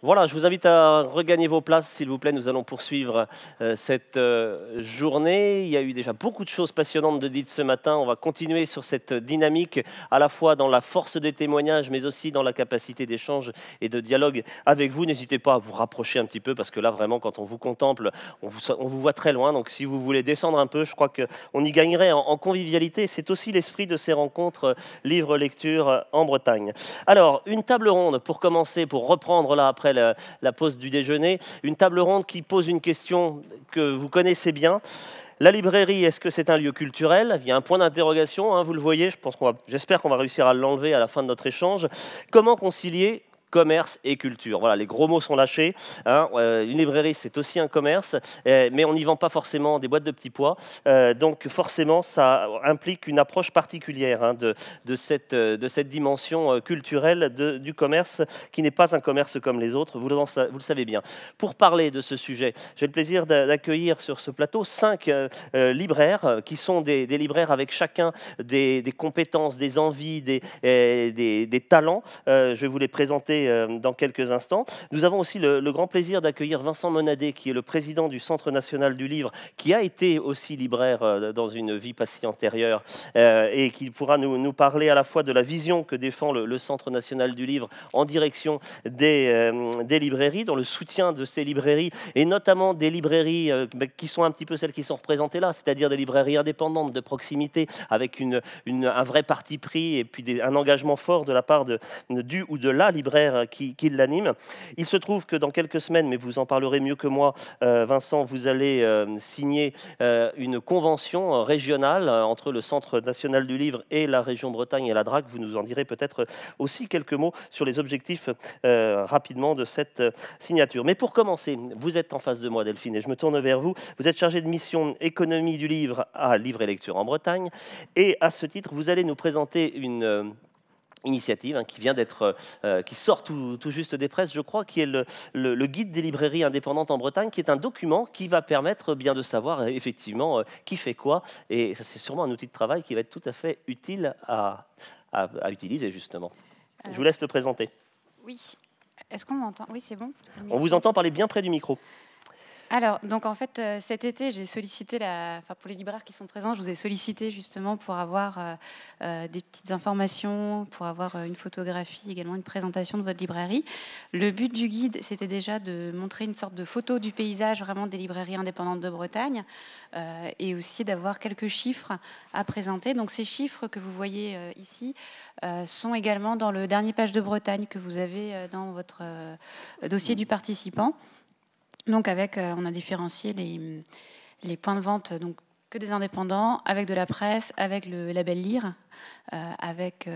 Voilà, je vous invite à regagner vos places, s'il vous plaît. Nous allons poursuivre cette journée. Il y a eu déjà beaucoup de choses passionnantes de dites ce matin. On va continuer sur cette dynamique, à la fois dans la force des témoignages, mais aussi dans la capacité d'échange et de dialogue avec vous. N'hésitez pas à vous rapprocher un petit peu, parce que là, vraiment, quand on vous contemple, on vous voit très loin. Donc, si vous voulez descendre un peu, je crois qu'on y gagnerait en convivialité. C'est aussi l'esprit de ces rencontres livre-lecture en Bretagne. Alors, une table ronde pour commencer, pour reprendre là après la pause du déjeuner. Une table ronde qui pose une question que vous connaissez bien. La librairie, est-ce que c'est un lieu culturel? Il y a un point d'interrogation, hein, vous le voyez. J'espère qu'on va réussir à l'enlever à la fin de notre échange. Comment concilier commerce et culture? Voilà, les gros mots sont lâchés. Hein. Une librairie, c'est aussi un commerce, mais on n'y vend pas forcément des boîtes de petits pois. Donc forcément, ça implique une approche particulière, hein, de cette dimension culturelle du commerce, qui n'est pas un commerce comme les autres, vous le savez bien. Pour parler de ce sujet, j'ai le plaisir d'accueillir sur ce plateau 5 libraires, qui sont des libraires avec chacun des compétences, des envies, des talents. Je vais vous les présenter dans quelques instants. Nous avons aussi le grand plaisir d'accueillir Vincent Monadet, qui est le président du Centre national du livre, qui a été aussi libraire dans une vie passée antérieure, et qui pourra nous parler à la fois de la vision que défend le Centre national du livre en direction des librairies, dans le soutien de ces librairies, et notamment des librairies qui sont un petit peu celles qui sont représentées là, c'est-à-dire des librairies indépendantes, de proximité, avec un vrai parti pris et puis un engagement fort de la part du ou de la libraire qui l'anime. Il se trouve que dans quelques semaines, mais vous en parlerez mieux que moi, Vincent, vous allez signer une convention régionale entre le Centre national du livre et la région Bretagne et la DRAC. Vous nous en direz peut-être aussi quelques mots sur les objectifs rapidement de cette signature. Mais pour commencer, vous êtes en face de moi, Delphine, et je me tourne vers vous. Vous êtes chargée de mission économie du livre à Livre et Lecture en Bretagne, et à ce titre, vous allez nous présenter une initiative, hein, qui sort tout juste des presses, je crois, qui est le guide des librairies indépendantes en Bretagne, qui est un document qui va permettre bien de savoir effectivement qui fait quoi, et ça, c'est sûrement un outil de travail qui va être tout à fait utile à utiliser, justement. Je vous laisse le présenter. Oui. Est-ce qu'on m'entend? Oui, c'est bon. On vous entend parler bien près du micro. Alors, donc en fait, cet été, j'ai sollicité, pour les libraires qui sont présents, je vous ai sollicité justement pour avoir des petites informations, pour avoir une photographie, également une présentation de votre librairie. Le but du guide, c'était déjà de montrer une sorte de photo du paysage vraiment des librairies indépendantes de Bretagne, et aussi d'avoir quelques chiffres à présenter. Donc ces chiffres que vous voyez ici sont également dans le dernier page de Bretagne que vous avez dans votre dossier du participant. Donc on a différencié les points de vente, donc que des indépendants, avec de la presse, avec le label Lire, avec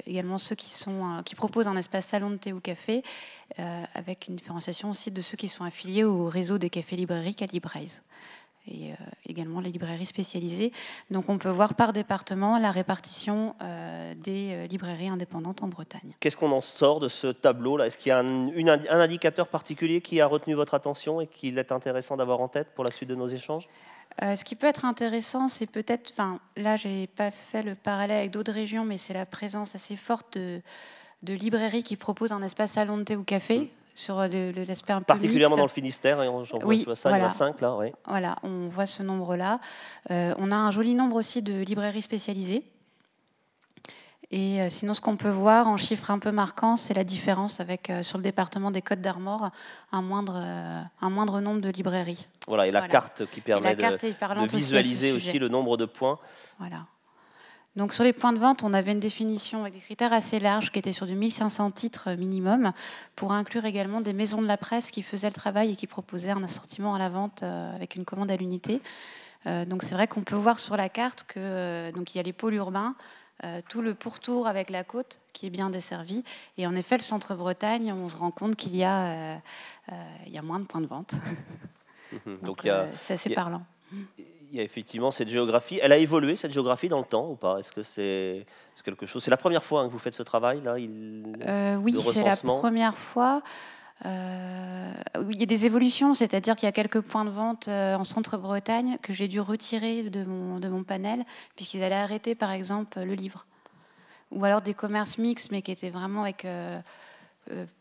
également ceux qui proposent un espace salon de thé ou café, avec une différenciation aussi de ceux qui sont affiliés au réseau des cafés-librairies Calibraise, et également les librairies spécialisées. Donc on peut voir par département la répartition des librairies indépendantes en Bretagne. Qu'est-ce qu'on en sort de ce tableau-là? Est-ce qu'il y a un indicateur particulier qui a retenu votre attention et qu'il est intéressant d'avoir en tête pour la suite de nos échanges? Ce qui peut être intéressant, c'est peut-être, là, j'ai pas fait le parallèle avec d'autres régions, mais c'est la présence assez forte de librairies qui proposent un espace salon de thé ou café. Sur l'aspect un peu particulièrement mixte. dans le Finistère, et j'en vois ça, voilà. Il y en a 5 là. Oui. Voilà, on voit ce nombre-là. On a un joli nombre aussi de librairies spécialisées. Et sinon, ce qu'on peut voir en chiffres un peu marquants, c'est la différence avec, sur le département des Côtes d'Armor, un moindre nombre de librairies. Voilà, et la carte qui permet de visualiser aussi le nombre de points. Voilà. Donc sur les points de vente, on avait une définition avec des critères assez larges qui étaient sur du 1500 titres minimum, pour inclure également des maisons de la presse qui faisaient le travail et qui proposaient un assortiment à la vente avec une commande à l'unité. Donc c'est vrai qu'on peut voir sur la carte que donc il y a les pôles urbains, tout le pourtour avec la côte qui est bien desservi, et en effet le centre Bretagne, on se rend compte qu'il y a moins de points de vente. Donc c'est assez parlant. Il y a effectivement cette géographie. Elle a évolué, cette géographie, dans le temps ou pas? Est-ce que c'est quelque chose? C'est la première fois que vous faites ce travail-là? Oui, c'est la première fois. Il y a des évolutions, c'est-à-dire qu'il y a quelques points de vente en centre-Bretagne que j'ai dû retirer de mon panel, puisqu'ils allaient arrêter, par exemple, le livre. Ou alors des commerces mixtes, mais qui étaient vraiment avec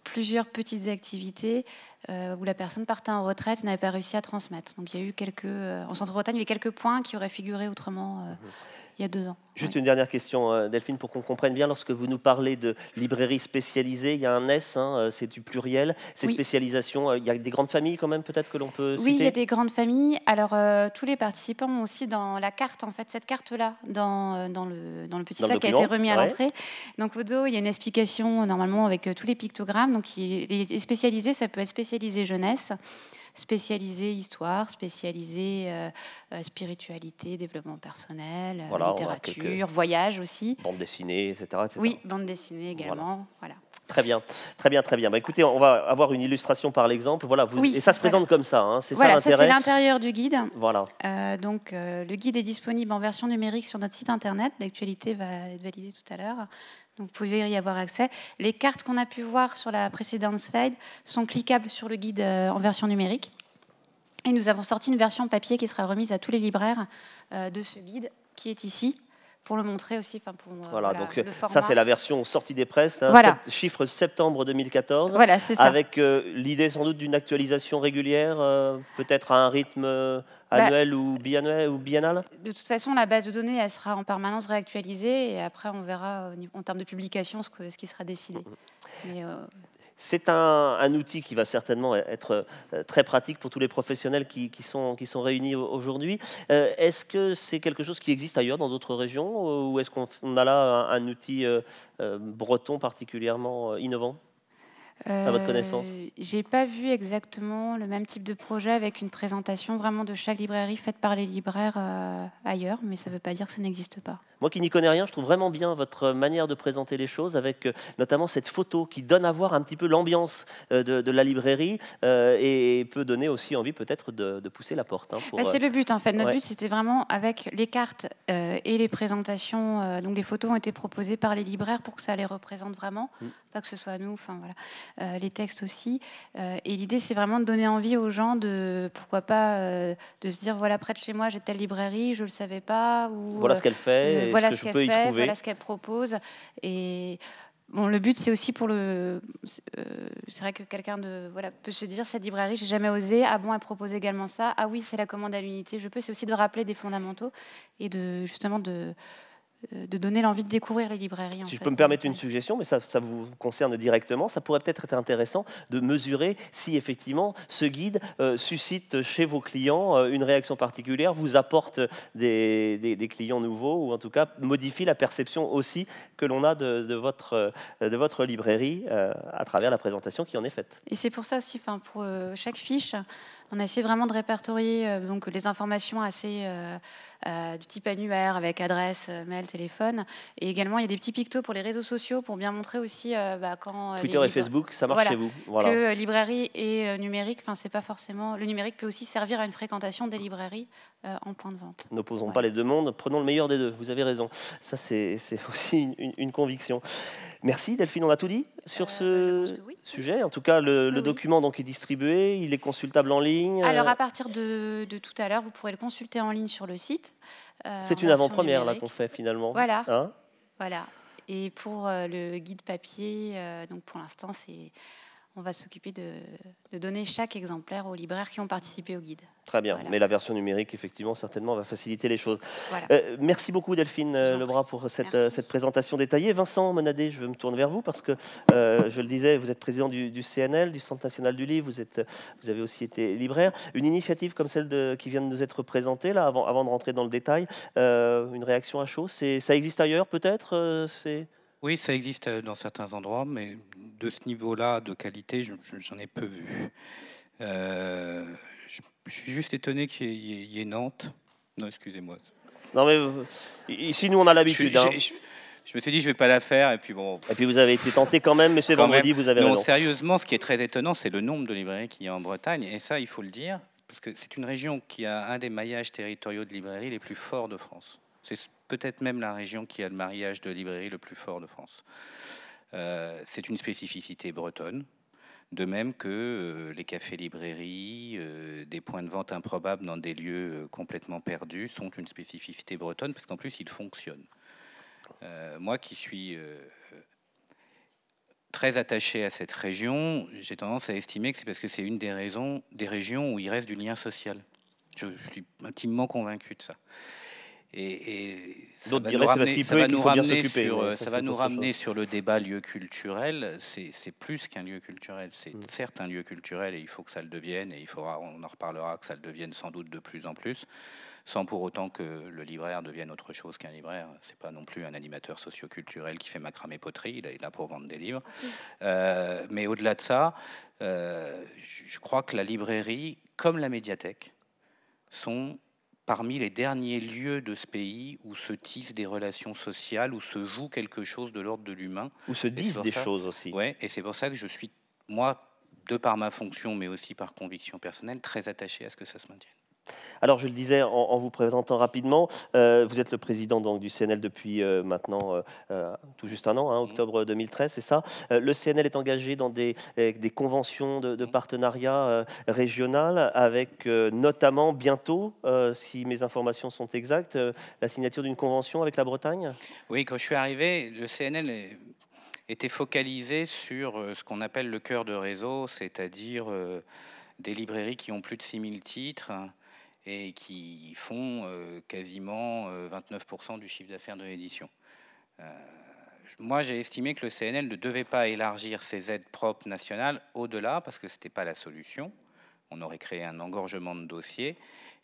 plusieurs petites activités où la personne partait en retraite et n'avait pas réussi à transmettre. Donc il y a eu en Centre-Bretagne, il y avait quelques points qui auraient figuré autrement il y a 2 ans. Juste une dernière question, Delphine, pour qu'on comprenne bien. Lorsque vous nous parlez de librairie spécialisée, il y a un S, c'est du pluriel. Ces spécialisations, il y a des grandes familles quand même, peut-être, que l'on peut citer? Oui, il y a des grandes familles. Alors, tous les participants ont aussi dans la carte, en fait, cette carte-là, dans le petit sac qui a été remis à l'entrée. Donc, au dos, il y a une explication, normalement, avec tous les pictogrammes. Donc, il est spécialisé, ça peut être spécialisé jeunesse, spécialisé histoire, spécialisé spiritualité, développement personnel, littérature, voyage aussi. Bande dessinée, etc., etc. Oui, bande dessinée également. Voilà. Très bien, très bien, très bien. Bah, écoutez, on va avoir une illustration par l'exemple. Voilà, et ça se présente comme ça. C'est ça l'intérêt. Ça c'est l'intérieur du guide. Voilà. Donc le guide est disponible en version numérique sur notre site internet. L'actualité va être validée tout à l'heure. Donc vous pouvez y avoir accès. Les cartes qu'on a pu voir sur la précédente slide sont cliquables sur le guide en version numérique. Et nous avons sorti une version papier qui sera remise à tous les libraires de ce guide qui est ici, pour le montrer aussi. Voilà, donc le format. Ça c'est la version sortie des presses, chiffre septembre 20toute c'est ça. Avec l'idée sans doute d'une actualisation régulière, peut-être à un rythme annuel ou biannuel ou biennal. De toute façon, la base de données, elle sera en permanence réactualisée et après on verra en termes de publication ce qui sera décidé. Mais, c'est un outil qui va certainement être très pratique pour tous les professionnels qui sont réunis aujourd'hui. Est-ce que c'est quelque chose qui existe ailleurs dans d'autres régions ou est-ce qu'on a là un outil breton particulièrement innovant à votre connaissance? J'ai pas vu exactement le même type de projet avec une présentation vraiment de chaque librairie faite par les libraires ailleurs, mais ça ne veut pas dire que ça n'existe pas. Moi qui n'y connais rien, je trouve vraiment bien votre manière de présenter les choses avec notamment cette photo qui donne à voir un petit peu l'ambiance de la librairie et peut donner aussi envie peut-être de pousser la porte. C'est le but en fait. Notre but c'était vraiment avec les cartes et les présentations, donc les photos ont été proposées par les libraires pour que ça les représente vraiment, pas que ce soit nous, les textes aussi. Et l'idée c'est vraiment de donner envie aux gens de, pourquoi pas, de se dire voilà, près de chez moi j'ai telle librairie, je ne le savais pas. Ou, voilà ce qu'elle fait. Voilà ce qu'elle fait, voilà ce qu'elle propose. Et bon, le but, c'est aussi pour le... c'est vrai que quelqu'un peut se dire, cette librairie, j'ai jamais osé. Ah bon, elle propose également ça. Ah oui, c'est la commande à l'unité. Je peux, c'est aussi de rappeler des fondamentaux et justement de donner l'envie de découvrir les librairies. Si je peux me permettre une suggestion, mais ça vous concerne directement, ça pourrait peut-être être intéressant de mesurer si effectivement ce guide suscite chez vos clients une réaction particulière, vous apporte des clients nouveaux ou en tout cas modifie la perception aussi que l'on a de votre librairie à travers la présentation qui en est faite. Et c'est pour ça aussi, pour chaque fiche, on a essayé vraiment de répertorier donc les informations assez du type annuaire avec adresse, mail, téléphone. Et également, il y a des petits pictos pour les réseaux sociaux pour bien montrer aussi quand Twitter et Facebook, ça marche chez vous. Voilà. Que librairie et numérique, c'est pas forcément. Le numérique peut aussi servir à une fréquentation des librairies en point de vente. N'opposons pas les deux mondes, prenons le meilleur des deux. Vous avez raison. Ça, c'est aussi une conviction. Merci Delphine, on a tout dit sur ce sujet. En tout cas, le document donc est distribué, il est consultable en ligne. Alors à partir de tout à l'heure, vous pourrez le consulter en ligne sur le site. C'est une avant-première là qu'on fait finalement. Voilà. Voilà. Et pour le guide papier, donc pour l'instant, on va s'occuper de donner chaque exemplaire aux libraires qui ont participé au guide. Très bien, mais la version numérique, effectivement, certainement, va faciliter les choses. Merci beaucoup, Delphine Lebras, pour cette présentation détaillée. Vincent Monadé, je me tourne vers vous, parce que, je le disais, vous êtes président du CNL, du Centre national du livre, vous avez aussi été libraire. Une initiative comme celle qui vient de nous être présentée, là, avant de rentrer dans le détail, une réaction à chaud, ça existe ailleurs, peut-être Oui, ça existe dans certains endroits, mais de ce niveau-là de qualité, j'en ai peu vu. Je suis juste étonné qu'il y ait Nantes. Non, excusez-moi. Non, mais ici, nous, on a l'habitude. Je me suis dit, je ne vais pas la faire. Et puis, et puis vous avez été tenté quand même, mais c'est vendredi, vous avez raison. Non, sérieusement, ce qui est très étonnant, c'est le nombre de librairies qu'il y a en Bretagne. Et ça, il faut le dire, parce que c'est une région qui a un des maillages territoriaux de librairies les plus forts de France. C'est peut-être même la région qui a le maillage de librairies le plus fort de France. C'est une spécificité bretonne, de même que les cafés-librairies, des points de vente improbables dans des lieux complètement perdus sont une spécificité bretonne, parce qu'en plus, ils fonctionnent. Moi qui suis très attaché à cette région. J'ai tendance à estimer que c'est parce que c'est une des régions où il reste du lien social. Je suis intimement convaincu de ça. Et ça D'autres va nous diraient c'est parce qu'il pleut et qu'il faut bien s'occuper. Mais ça va nous ramener chose. sur le débat lieu culturel. C'est plus qu'un lieu culturel. C'est certes un lieu culturel et il faut que ça le devienne. Et on en reparlera, que ça le devienne sans doute de plus en plus, sans pour autant que le libraire devienne autre chose qu'un libraire. C'est pas non plus un animateur socioculturel qui fait macramé poterie. Il est là pour vendre des livres. Mais au-delà de ça, je crois que la librairie, comme la médiathèque, sont parmi les derniers lieux de ce pays où se tissent des relations sociales, où se joue quelque chose de l'ordre de l'humain. Où se disent des choses aussi. Ouais, et c'est pour ça que je suis, moi, de par ma fonction, mais aussi par conviction personnelle, très attaché à ce que ça se maintienne. Alors, je le disais en vous présentant rapidement, vous êtes le président donc, du CNL depuis maintenant tout juste un an, octobre 2013, c'est ça. Le CNL est engagé dans des conventions de partenariat régional avec notamment bientôt, si mes informations sont exactes, la signature d'une convention avec la Bretagne. Oui, quand je suis arrivé, le CNL était focalisé sur ce qu'on appelle le cœur de réseau, c'est-à-dire des librairies qui ont plus de 6000 titres et qui font quasiment 29% du chiffre d'affaires de l'édition. Moi, j'ai estimé que le CNL ne devait pas élargir ses aides propres nationales au-delà, parce que ce n'était pas la solution. On aurait créé un engorgement de dossiers,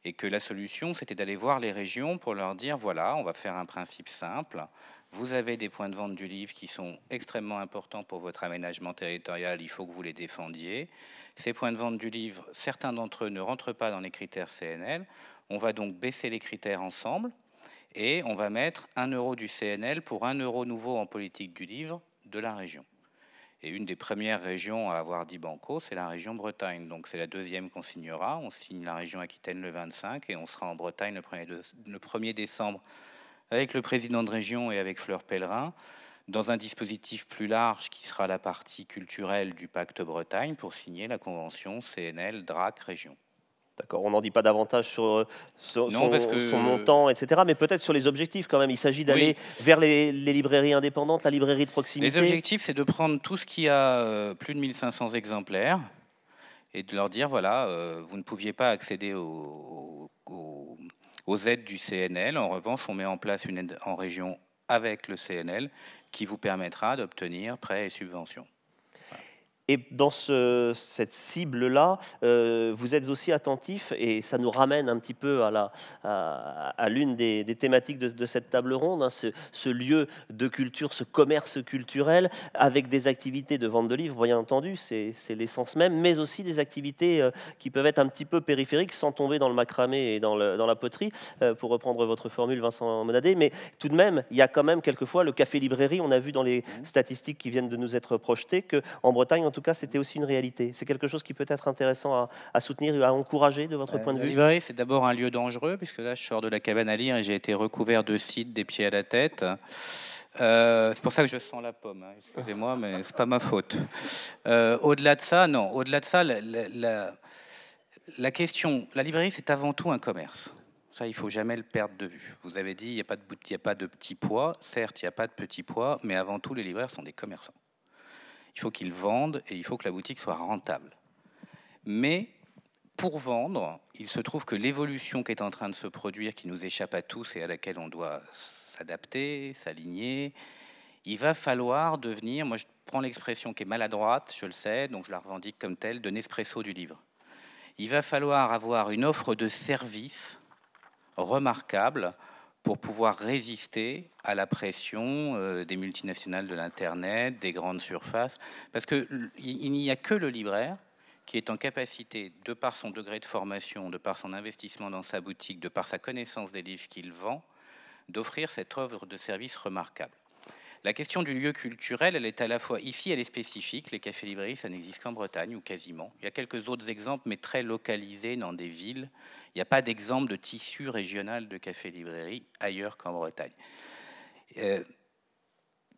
et que la solution, c'était d'aller voir les régions pour leur dire, voilà, on va faire un principe simple. Vous avez des points de vente du livre qui sont extrêmement importants pour votre aménagement territorial, il faut que vous les défendiez. Ces points de vente du livre, certains d'entre eux ne rentrent pas dans les critères CNL. On va donc baisser les critères ensemble et on va mettre 1 euro du CNL pour 1 euro nouveau en politique du livre de la région. Et une des premières régions à avoir dit banco, c'est la région Bretagne. Donc c'est la deuxième qu'on signera. On signe la région Aquitaine le 25 et on sera en Bretagne le 1er décembre avec le président de région et avec Fleur Pellerin, dans un dispositif plus large qui sera la partie culturelle du pacte Bretagne pour signer la convention CNL DRAC Région. D'accord, on n'en dit pas davantage sur son que montant, etc., mais peut-être sur les objectifs quand même. Il s'agit d'aller vers les librairies indépendantes, la librairie de proximité. Les objectifs, c'est de prendre tout ce qui a plus de 1500 exemplaires et de leur dire, voilà, vous ne pouviez pas accéder aux aides du CNL. En revanche, on met en place une aide en région avec le CNL qui vous permettra d'obtenir prêts et subventions. Et dans cette cible-là, vous êtes aussi attentif, et ça nous ramène un petit peu à l'une des thématiques de cette table ronde, ce lieu de culture, ce commerce culturel, avec des activités de vente de livres, bien entendu, c'est l'essence même, mais aussi des activités qui peuvent être un petit peu périphériques, sans tomber dans le macramé et dans la poterie, pour reprendre votre formule, Vincent Monadé. Mais tout de même, il y a quand même quelquefois le café-librairie. On a vu dans les statistiques qui viennent de nous être projetées qu'en Bretagne, en tout cas, c'était aussi une réalité. C'est quelque chose qui peut être intéressant à soutenir et à encourager de votre point de vue. La librairie, c'est d'abord un lieu dangereux, puisque là, je sors de la cabane à lire et j'ai été recouvert de cides des pieds à la tête. C'est pour ça que je sens la pomme. Excusez-moi, mais c'est pas ma faute. Au-delà de ça, non. Au-delà de ça, la question, la librairie, c'est avant tout un commerce. Ça, il faut jamais le perdre de vue. Vous avez dit, il n'y a pas de petits pois. Certes, il n'y a pas de petits pois, mais avant tout, les libraires sont des commerçants. Il faut qu'ils vendent et il faut que la boutique soit rentable. Mais pour vendre, il se trouve que l'évolution qui est en train de se produire, qui nous échappe à tous et à laquelle on doit s'adapter, s'aligner, il va falloir devenir, moi je prends l'expression qui est maladroite, je le sais, donc je la revendique comme telle, de Nespresso du livre. Il va falloir avoir une offre de service remarquable pour pouvoir résister à la pression des multinationales de l'Internet, des grandes surfaces, parce qu'il n'y a que le libraire qui est en capacité, de par son degré de formation, de par son investissement dans sa boutique, de par sa connaissance des livres qu'il vend, d'offrir cette offre de service remarquable. La question du lieu culturel, elle est à la fois, ici elle est spécifique, les cafés-librairies, ça n'existe qu'en Bretagne, ou quasiment. Il y a quelques autres exemples, mais très localisés dans des villes. Il n'y a pas d'exemple de tissu régional de café-librairie ailleurs qu'en Bretagne.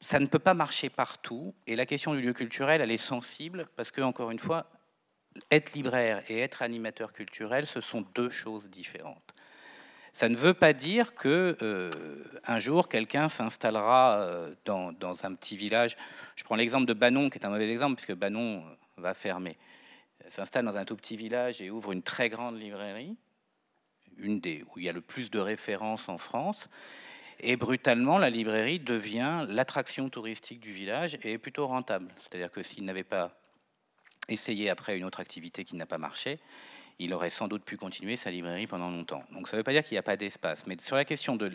Ça ne peut pas marcher partout, et la question du lieu culturel, elle est sensible, parce que, encore une fois, être libraire et être animateur culturel, ce sont deux choses différentes. Ça ne veut pas dire que un jour quelqu'un s'installera dans un petit village. Je prends l'exemple de Banon, qui est un mauvais exemple, puisque Banon va fermer. S'installe dans un tout petit village et ouvre une très grande librairie, où il y a le plus de références en France. Et brutalement, la librairie devient l'attraction touristique du village et est plutôt rentable. C'est-à-dire que s'il n'avait pas essayé après une autre activité qui n'a pas marché, il aurait sans doute pu continuer sa librairie pendant longtemps. Donc ça ne veut pas dire qu'il n'y a pas d'espace. Mais sur la question de...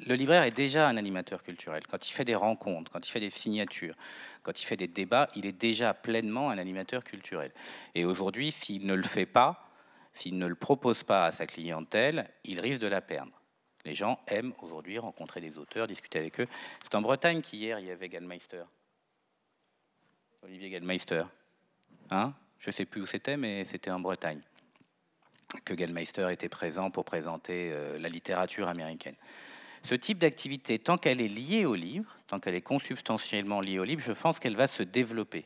Le libraire est déjà un animateur culturel. Quand il fait des rencontres, quand il fait des signatures, quand il fait des débats, il est déjà pleinement un animateur culturel. Et aujourd'hui, s'il ne le fait pas, s'il ne le propose pas à sa clientèle, il risque de la perdre. Les gens aiment aujourd'hui rencontrer des auteurs, discuter avec eux. C'est en Bretagne qu'hier, il y avait Gallmeister. Olivier Gallmeister. Hein? Je ne sais plus où c'était, mais c'était en Bretagne que Gallmeister était présent pour présenter la littérature américaine. Ce type d'activité, tant qu'elle est liée au livre, tant qu'elle est consubstantiellement liée au livre, je pense qu'elle va se développer.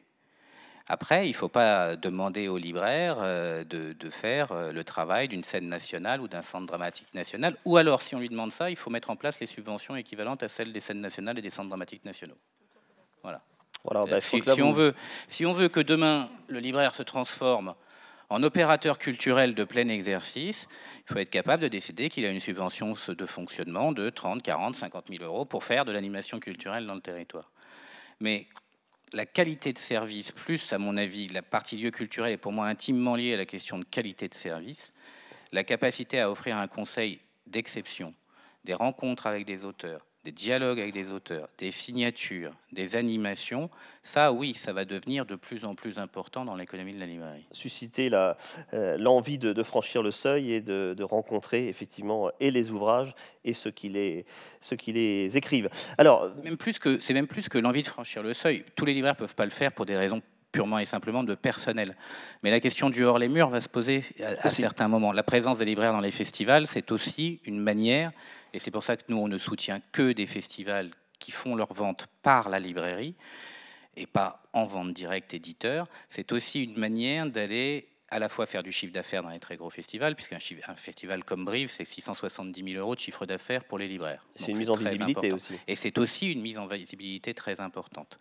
Après, il ne faut pas demander aux libraires de faire le travail d'une scène nationale ou d'un centre dramatique national. Ou alors, si on lui demande ça, il faut mettre en place les subventions équivalentes à celles des scènes nationales et des centres dramatiques nationaux. Voilà. Voilà, si on veut que demain, le libraire se transforme en opérateur culturel de plein exercice, il faut être capable de décider qu'il a une subvention de fonctionnement de 30, 40, 50 000 euros pour faire de l'animation culturelle dans le territoire. Mais la qualité de service, plus, à mon avis, la partie lieu culturel est pour moi intimement liée à la question de qualité de service, la capacité à offrir un conseil d'exception, des rencontres avec des auteurs, des dialogues avec des auteurs, des signatures, des animations, ça, oui, ça va devenir de plus en plus important dans l'économie de la librairie. Susciter l'envie de franchir le seuil et de rencontrer effectivement et les ouvrages et ceux qui les écrivent. Alors, c'est même plus que l'envie de franchir le seuil. Tous les libraires ne peuvent pas le faire pour des raisons purement et simplement de personnel. Mais la question du hors les murs va se poser à certains moments. La présence des libraires dans les festivals, c'est aussi une manière, et c'est pour ça que nous, on ne soutient que des festivals qui font leur vente par la librairie et pas en vente directe éditeur. C'est aussi une manière d'aller à la fois faire du chiffre d'affaires dans les très gros festivals, puisqu'un festival comme Brive, c'est 670 000 euros de chiffre d'affaires pour les libraires. C'est une mise en visibilité aussi. Et c'est aussi une mise en visibilité très importante.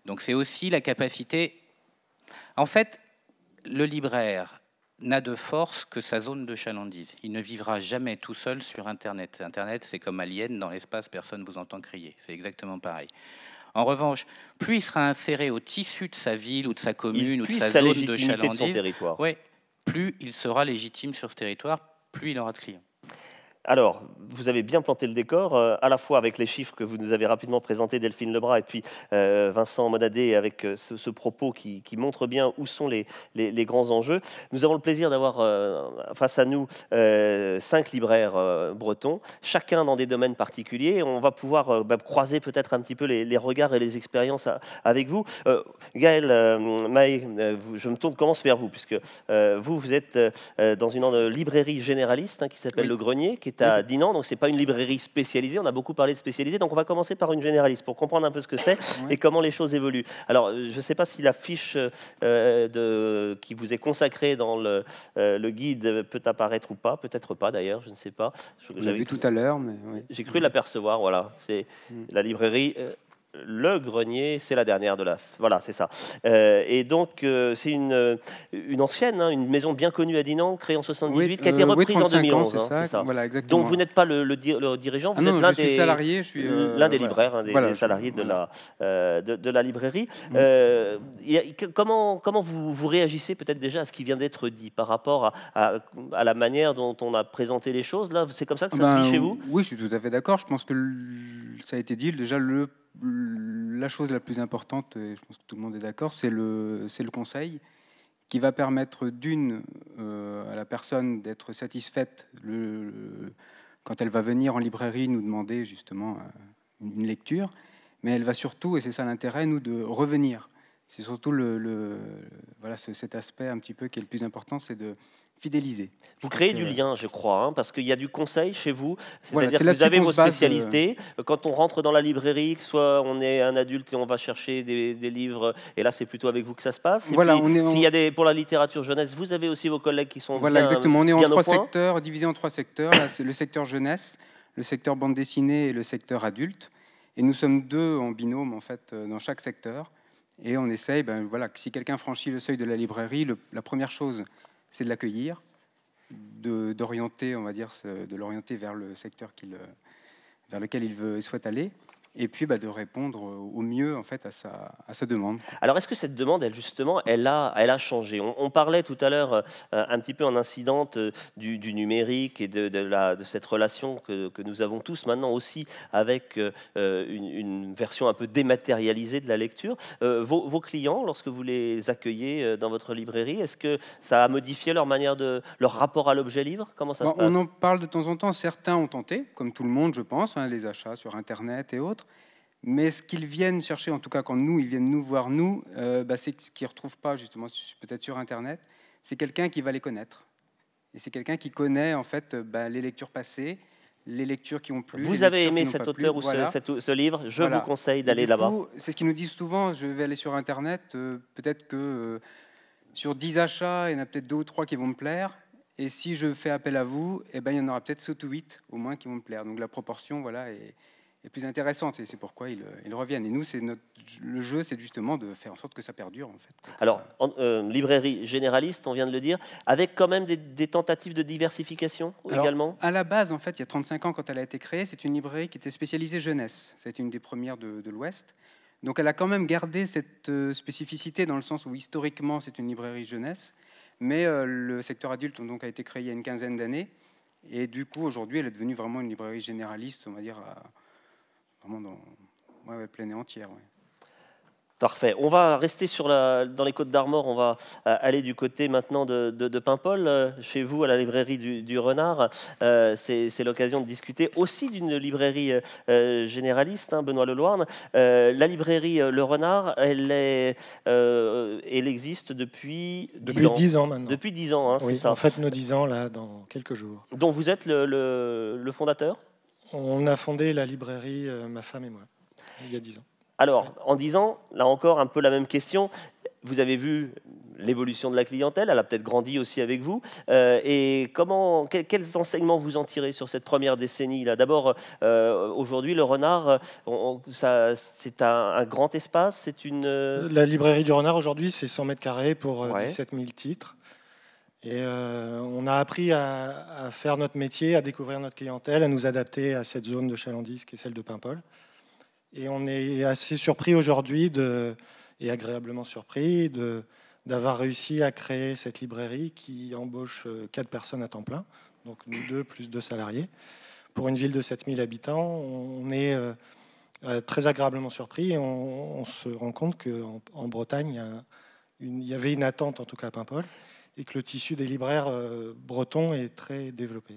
Donc c'est aussi la capacité... En fait, le libraire n'a de force que sa zone de chalandise. Il ne vivra jamais tout seul sur Internet. Internet, c'est comme Alien, dans l'espace, personne ne vous entend crier. C'est exactement pareil. En revanche, plus il sera inséré au tissu de sa ville ou de sa commune ou de sa zone de chalandise, plus il sera légitime sur ce territoire, plus il aura de clients. Alors, vous avez bien planté le décor, à la fois avec les chiffres que vous nous avez rapidement présentés, Delphine Lebras, et puis Vincent Monadé, avec ce propos qui montre bien où sont les grands enjeux. Nous avons le plaisir d'avoir face à nous 5 libraires bretons, chacun dans des domaines particuliers. On va pouvoir croiser peut-être un petit peu les regards et les expériences avec vous. Gaël Mahé, je me commence vers vous, puisque vous êtes dans une librairie généraliste qui s'appelle Le Grenier, qui est à Dinan, donc c'est pas une librairie spécialisée. On a beaucoup parlé de spécialisée, donc on va commencer par une généraliste pour comprendre un peu ce que c'est et comment les choses évoluent. Alors, je ne sais pas si la fiche qui vous est consacrée dans le guide peut apparaître ou pas, peut-être pas d'ailleurs, je ne sais pas. J'avais vu tout à l'heure, mais oui. J'ai cru l'apercevoir. Voilà, c'est la librairie. Le Grenier, c'est la dernière de la... Voilà, c'est ça. Et donc, c'est une ancienne, une maison bien connue à Dinan, créée en 78, qui a été reprise en 2011. C'est ça. Voilà, exactement. Donc, vous n'êtes pas le dirigeant, vous êtes l'un des salariés, l'un des libraires, des salariés de la librairie. Comment vous réagissez peut-être déjà à ce qui vient d'être dit par rapport à la manière dont on a présenté les choses? Là, c'est comme ça que ça se vit chez vous? Oui, je suis tout à fait d'accord. Je pense que ça a été dit, déjà la chose la plus importante, et je pense que tout le monde est d'accord, c'est le conseil qui va permettre à la personne d'être satisfaite quand elle va venir en librairie nous demander justement une lecture, mais elle va surtout, et c'est ça l'intérêt, de revenir. C'est surtout voilà, cet aspect un petit peu qui est le plus important, c'est de fidéliser. Vous créez du lien, je crois, hein, parce qu'il y a du conseil chez vous, Voilà, c'est-à-dire que vous avez vos qu'on se base, spécialités. Quand on rentre dans la librairie, que soit on est un adulte et on va chercher des livres, et là c'est plutôt avec vous que ça se passe. Et voilà, puis, s'il y a pour la littérature jeunesse, vous avez aussi vos collègues qui sont voilà, bien, exactement. On est en bien au 3 point. secteurs, divisés en 3 secteurs. Là, c'est le secteur jeunesse, le secteur bande dessinée et le secteur adulte. Et nous sommes 2 en binôme, en fait, dans chaque secteur. Et on essaye, voilà, que si quelqu'un franchit le seuil de la librairie, la première chose, c'est de l'accueillir, d'orienter, on va dire, de l'orienter vers le secteur vers lequel il souhaite aller, et puis de répondre au mieux en fait à sa demande. Alors est-ce que cette demande, elle a changé? On parlait tout à l'heure un petit peu en incidente du numérique et de cette relation que nous avons tous maintenant aussi avec une version un peu dématérialisée de la lecture. Vos clients, lorsque vous les accueillez dans votre librairie, est-ce que ça a modifié leur rapport à l'objet livre? Comment ça se passe? On en parle de temps en temps. Certains ont tenté, comme tout le monde, je pense, les achats sur Internet et autres. Mais ce qu'ils viennent chercher, en tout cas quand ils viennent nous voir, c'est ce qu'ils ne retrouvent pas justement peut-être sur Internet. C'est quelqu'un qui va les connaître. Et c'est quelqu'un qui connaît en fait les lectures passées, les lectures qui ont plu. Vous avez aimé cet auteur ou ce livre, je vous conseille d'aller là-bas. C'est ce qu'ils nous disent souvent, je vais aller sur Internet, peut-être que sur 10 achats, il y en a peut-être 2 ou 3 qui vont me plaire. Et si je fais appel à vous, il y en aura peut-être 7 ou 8 au moins qui vont me plaire. Donc la proportion est plus intéressante et c'est pourquoi ils reviennent. Et nous, le jeu, c'est justement de faire en sorte que ça perdure. En fait. Alors, librairie généraliste, on vient de le dire, avec quand même des tentatives de diversification également. À la base, en fait, il y a 35 ans, quand elle a été créée, c'est une librairie qui était spécialisée jeunesse. C'est une des premières de l'Ouest. Donc elle a quand même gardé cette spécificité dans le sens où historiquement, c'est une librairie jeunesse. Mais le secteur adulte donc, a été créé il y a une quinzaine d'années. Et du coup, aujourd'hui, elle est devenue vraiment une librairie généraliste, on va dire, vraiment pleine et entière. Ouais. Parfait. On va rester dans les Côtes d'Armor. On va aller du côté maintenant de Paimpol, chez vous à la librairie du Renard. C'est l'occasion de discuter aussi d'une librairie généraliste, Benoît Leloirne. La librairie Le Renard, elle existe depuis 10 ans maintenant. Depuis 10 ans, oui, c'est ça. En fait, nos 10 ans là dans quelques jours. Dont vous êtes le fondateur? On a fondé la librairie, ma femme et moi, il y a 10 ans. Alors, en 10 ans, là encore, un peu la même question. Vous avez vu l'évolution de la clientèle, elle a peut-être grandi aussi avec vous. Et quels enseignements vous en tirez sur cette première décennie là? D'abord, aujourd'hui, le Renard, c'est un grand espace. La librairie du Renard, aujourd'hui, c'est 100 mètres carrés pour 17 000 titres. Et on a appris à faire notre métier, à découvrir notre clientèle, à nous adapter à cette zone de chalandise qui est celle de Paimpol. Et on est assez surpris aujourd'hui, et agréablement surpris, d'avoir réussi à créer cette librairie qui embauche 4 personnes à temps plein, donc nous 2 plus 2 salariés. Pour une ville de 7000 habitants, on est très agréablement surpris et on se rend compte qu'en Bretagne, il y avait une attente, en tout cas à Paimpol, et que le tissu des libraires bretons est très développé.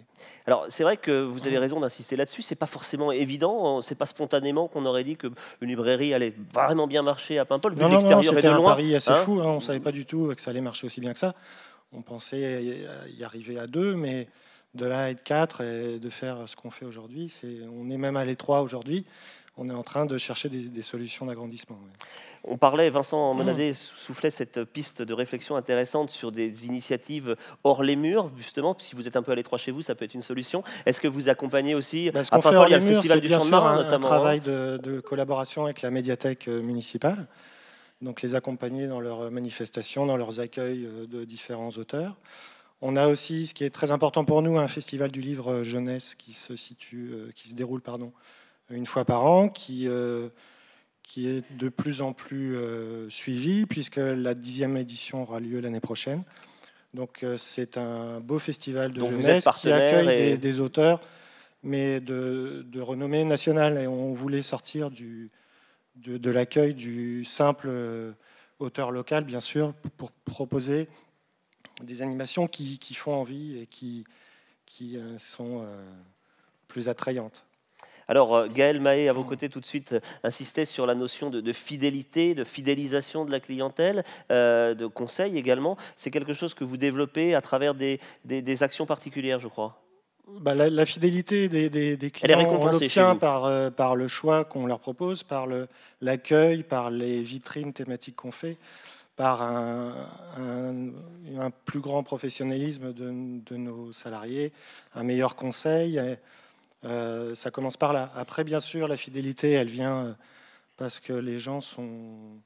Alors, c'est vrai que vous avez raison d'insister là-dessus. C'est pas forcément évident. C'est pas spontanément qu'on aurait dit qu'une librairie allait vraiment bien marcher à Paimpol. Non, c'était un pari assez fou. On ne savait pas du tout que ça allait marcher aussi bien que ça. On pensait y arriver à 2, mais de là à être 4 et de faire ce qu'on fait aujourd'hui, on est même à l'étroit aujourd'hui. On est en train de chercher des solutions d'agrandissement. Ouais. On parlait, Vincent Monadé soufflait cette piste de réflexion intéressante sur des initiatives hors les murs, justement. Si vous êtes un peu à l'étroit chez vous, ça peut être une solution. Est-ce que vous accompagnez aussi ce qu'on fait hors les murs, c'est bien sûr un travail de collaboration avec la médiathèque municipale. Donc les accompagner dans leurs manifestations, dans leurs accueils de différents auteurs. On a aussi, ce qui est très important pour nous, un festival du livre jeunesse qui se déroule une fois par an, qui est de plus en plus suivi, puisque la 10e édition aura lieu l'année prochaine. Donc c'est un beau festival de jeunesse qui accueille des auteurs, mais de renommée nationale. Et on voulait sortir de l'accueil du simple auteur local, bien sûr, pour proposer des animations qui font envie et qui sont plus attrayantes. Alors, Gaël Mahé, à vos côtés, tout de suite, insistait sur la notion de fidélité, de fidélisation de la clientèle, de conseil également. C'est quelque chose que vous développez à travers des actions particulières, je crois. Bah, la fidélité des Elle est clients, on récompensée chez l'obtient vous. par le choix qu'on leur propose, par l'accueil, par les vitrines thématiques qu'on fait, par un plus grand professionnalisme de nos salariés, un meilleur conseil. Ça commence par là. Après, bien sûr, la fidélité, elle vient parce que les gens sont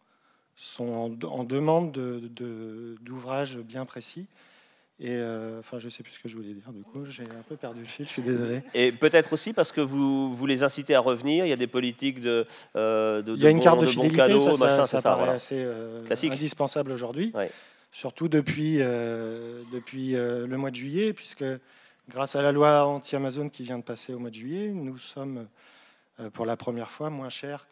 en demande d'ouvrages bien précis. Et enfin, je ne sais plus ce que je voulais dire. Du coup, j'ai un peu perdu le fil. Je suis désolé. Et peut-être aussi parce que vous les incitez à revenir. Il y a des politiques Il y a une carte de fidélité, cadeaux, ça paraît voilà. assez Classique. indispensable aujourd'hui. Ouais. Surtout depuis le mois de juillet, puisque grâce à la loi anti-Amazon qui vient de passer au mois de juillet, nous sommes pour la première fois moins chers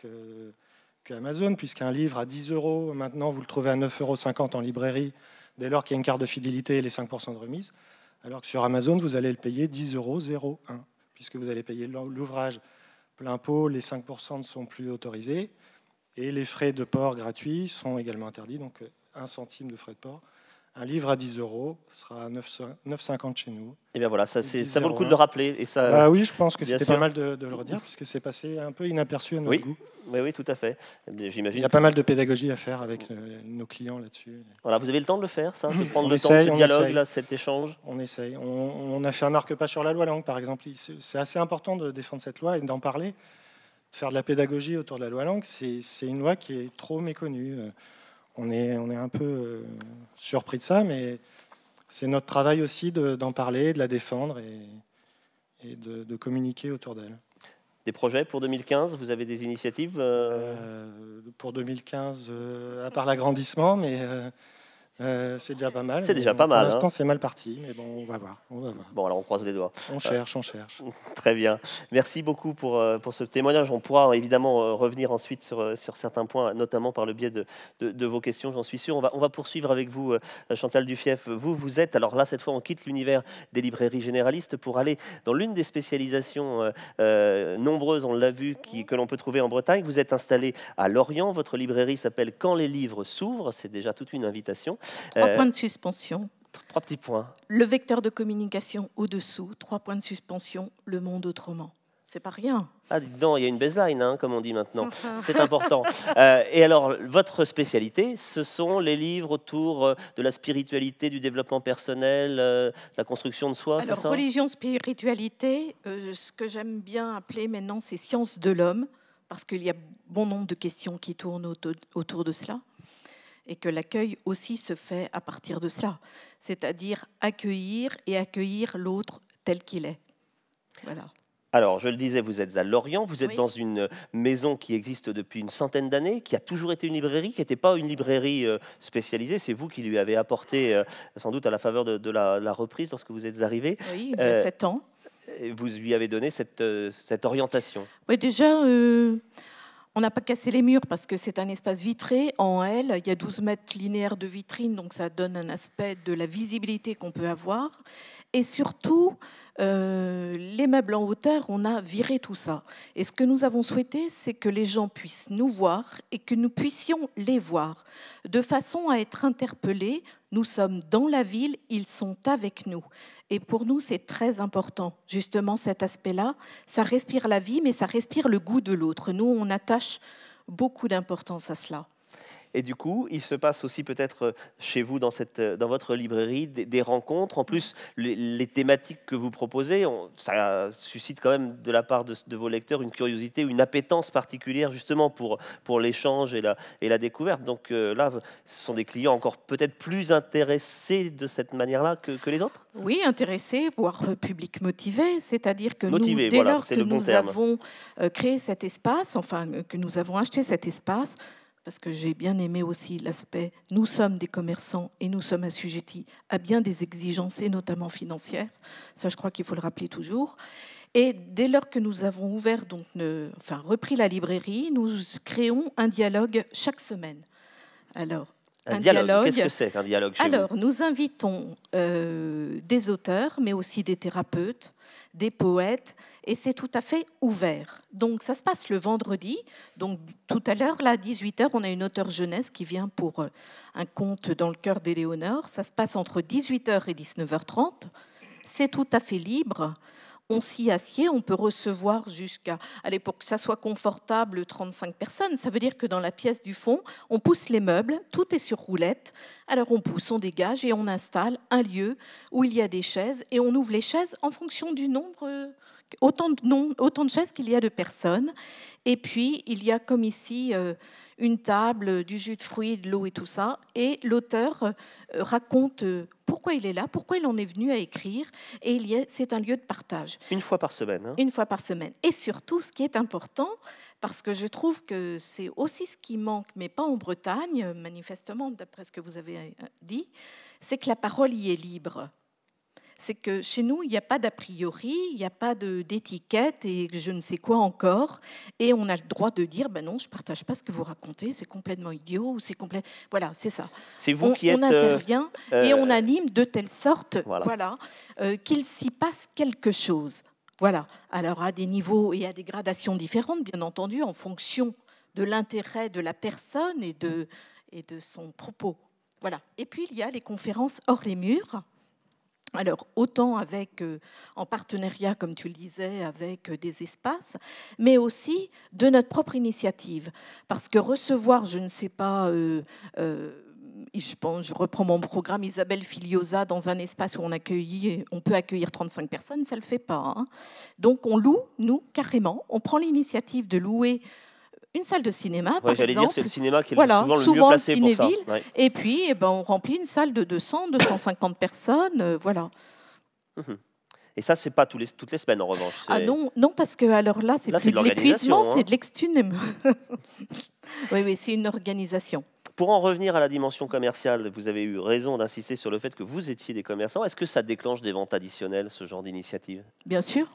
qu'Amazon, puisqu'un livre à 10 €, maintenant vous le trouvez à 9,50 € en librairie, dès lors qu'il y a une carte de fidélité et les 5% de remise, alors que sur Amazon, vous allez le payer 10,01 €, puisque vous allez payer l'ouvrage plein pot, les 5% ne sont plus autorisés, et les frais de port gratuits sont également interdits, donc 1 centime de frais de port. Un livre à 10 € sera à 9,50 € chez nous. Et bien voilà, ça vaut le coup de le rappeler. Et ça, bah oui, je pense que bien c'était sûr. pas mal de le redire, puisque c'est passé un peu inaperçu à notre goût. Oui, tout à fait. Il J'imagine. y a pas mal de pédagogie à faire avec nos clients là-dessus. Voilà, vous avez le temps de le faire, ça, de prendre On le temps de essaye, ce on dialogue, essaye. là, cet échange. On essaye. On a fait un marque-pas sur la loi langue, par exemple. C'est assez important de défendre cette loi et d'en parler, de faire de la pédagogie autour de la loi langue. C'est une loi qui est trop méconnue. On est un peu surpris de ça, mais c'est notre travail aussi d'en parler, de la défendre et de communiquer autour d'elle. Des projets pour 2015, vous avez des initiatives Pour 2015, à part l'agrandissement, mais c'est déjà pas mal. C'est déjà pas mal. Pour l'instant, hein. c'est mal parti, mais bon, on va voir. Bon, alors on croise les doigts. On cherche. Très bien. Merci beaucoup pour ce témoignage. On pourra évidemment revenir ensuite sur certains points, notamment par le biais de vos questions, j'en suis sûr. On va poursuivre avec vous, Chantal Dufief. Vous êtes, alors là, cette fois, on quitte l'univers des librairies généralistes pour aller dans l'une des spécialisations nombreuses, on l'a vu, que l'on peut trouver en Bretagne. Vous êtes installé à Lorient. Votre librairie s'appelle Quand les livres s'ouvrent. C'est déjà toute une invitation. 3 points de suspension. 3 petits points. Le vecteur de communication au-dessous, 3 points de suspension, le monde autrement. C'est pas rien. Ah, dis donc, il y a une baseline, hein, comme on dit maintenant. C'est important. Et alors, votre spécialité, ce sont les livres autour de la spiritualité, du développement personnel, la construction de soi, Alors, c'est ça ? religion, spiritualité, ce que j'aime bien appeler maintenant, c'est science de l'homme, parce qu'il y a bon nombre de questions qui tournent autour de cela, et que l'accueil aussi se fait à partir de cela, c'est-à-dire accueillir l'autre tel qu'il est. Voilà. Alors, je le disais, vous êtes à Lorient, vous êtes Oui. dans une maison qui existe depuis une centaine d'années, qui a toujours été une librairie, qui n'était pas une librairie spécialisée. C'est vous qui lui avez apporté, sans doute à la faveur de la reprise lorsque vous êtes arrivé. Oui, il y a 7 ans. Et vous lui avez donné cette orientation. Oui, déjà, on n'a pas cassé les murs parce que c'est un espace vitré en L. Il y a 12 mètres linéaires de vitrine, donc ça donne un aspect de la visibilité qu'on peut avoir. Et surtout, les meubles en hauteur, on a viré tout ça. Et ce que nous avons souhaité, c'est que les gens puissent nous voir et que nous puissions les voir, de façon à être interpellés. Nous sommes dans la ville, ils sont avec nous. Et pour nous, c'est très important, justement, cet aspect-là. Ça respire la vie, mais ça respire le goût de l'autre. Nous, on attache beaucoup d'importance à cela. Et du coup, il se passe aussi peut-être chez vous, dans votre librairie, des rencontres. En plus, les thématiques que vous proposez, ça suscite quand même de la part de vos lecteurs une curiosité, une appétence particulière justement pour l'échange et la découverte. Donc là, ce sont des clients encore peut-être plus intéressés de cette manière-là que les autres. Oui, intéressés, voire public motivé. C'est-à-dire que Motivé, nous, dès voilà, lors c'est que le bon nous terme. avons créé cet espace, enfin que nous avons acheté cet espace, parce que j'ai bien aimé aussi l'aspect, nous sommes des commerçants et nous sommes assujettis à bien des exigences, et notamment financières. Ça, je crois qu'il faut le rappeler toujours. Et dès lors que nous avons ouvert, donc, repris la librairie, nous créons un dialogue chaque semaine. Alors, Un dialogue. Qu'est-ce que c'est qu'un dialogue chez vous ? Alors, nous invitons des auteurs, mais aussi des thérapeutes, des poètes, et c'est tout à fait ouvert. Donc ça se passe le vendredi. Donc tout à l'heure, là, à 18h, on a une auteure jeunesse qui vient pour un conte dans le cœur d'Éléonore. Ça se passe entre 18h et 19h30. C'est tout à fait libre. On s'y assied, on peut recevoir jusqu'à, allez, pour que ça soit confortable, 35 personnes. Ça veut dire que dans la pièce du fond, on pousse les meubles, tout est sur roulette. Alors on pousse, on dégage et on installe un lieu où il y a des chaises et on ouvre les chaises en fonction du nombre, autant de chaises qu'il y a de personnes. Et puis il y a comme ici une table, du jus de fruits, de l'eau et tout ça. Et l'auteur raconte pourquoi il est là, pourquoi il en est venu à écrire. Et c'est un lieu de partage. Une fois par semaine. Hein. Une fois par semaine. Et surtout, ce qui est important, parce que je trouve que c'est aussi ce qui manque, mais pas en Bretagne, manifestement, d'après ce que vous avez dit, c'est que la parole y est libre. C'est que chez nous, il n'y a pas d'a priori, il n'y a pas d'étiquette et je ne sais quoi encore. Et on a le droit de dire, ben non, je ne partage pas ce que vous racontez, c'est complètement idiot. Ou c'est Voilà, c'est ça. C'est vous qui êtes... On intervient et on anime de telle sorte qu'il s'y passe quelque chose. Voilà. Alors, à des niveaux et à des gradations différentes, bien entendu, en fonction de l'intérêt de la personne et de son propos. Voilà. Et puis, il y a les conférences hors les murs. Alors, autant en partenariat, comme tu le disais, avec des espaces, mais aussi de notre propre initiative. Parce que recevoir, je ne sais pas, je reprends mon programme Isabelle Filiosa dans un espace où on peut accueillir 35 personnes, ça ne le fait pas. Hein. Donc, on loue, nous, carrément, on prend l'initiative de louer une salle de cinéma, par j'allais exemple. Dire c'est le cinéma qui est souvent le mieux placé pour ça. Ouais. Et puis, on remplit une salle de 200, 250 personnes, voilà. Et ça, c'est pas toutes les semaines, en revanche. Ah non, parce que alors là, c'est plus de l'épuisement, c'est de l'extunement. Oui, c'est une organisation. Pour en revenir à la dimension commerciale, vous avez eu raison d'insister sur le fait que vous étiez des commerçants. Est-ce que ça déclenche des ventes additionnelles, ce genre d'initiative? Bien sûr.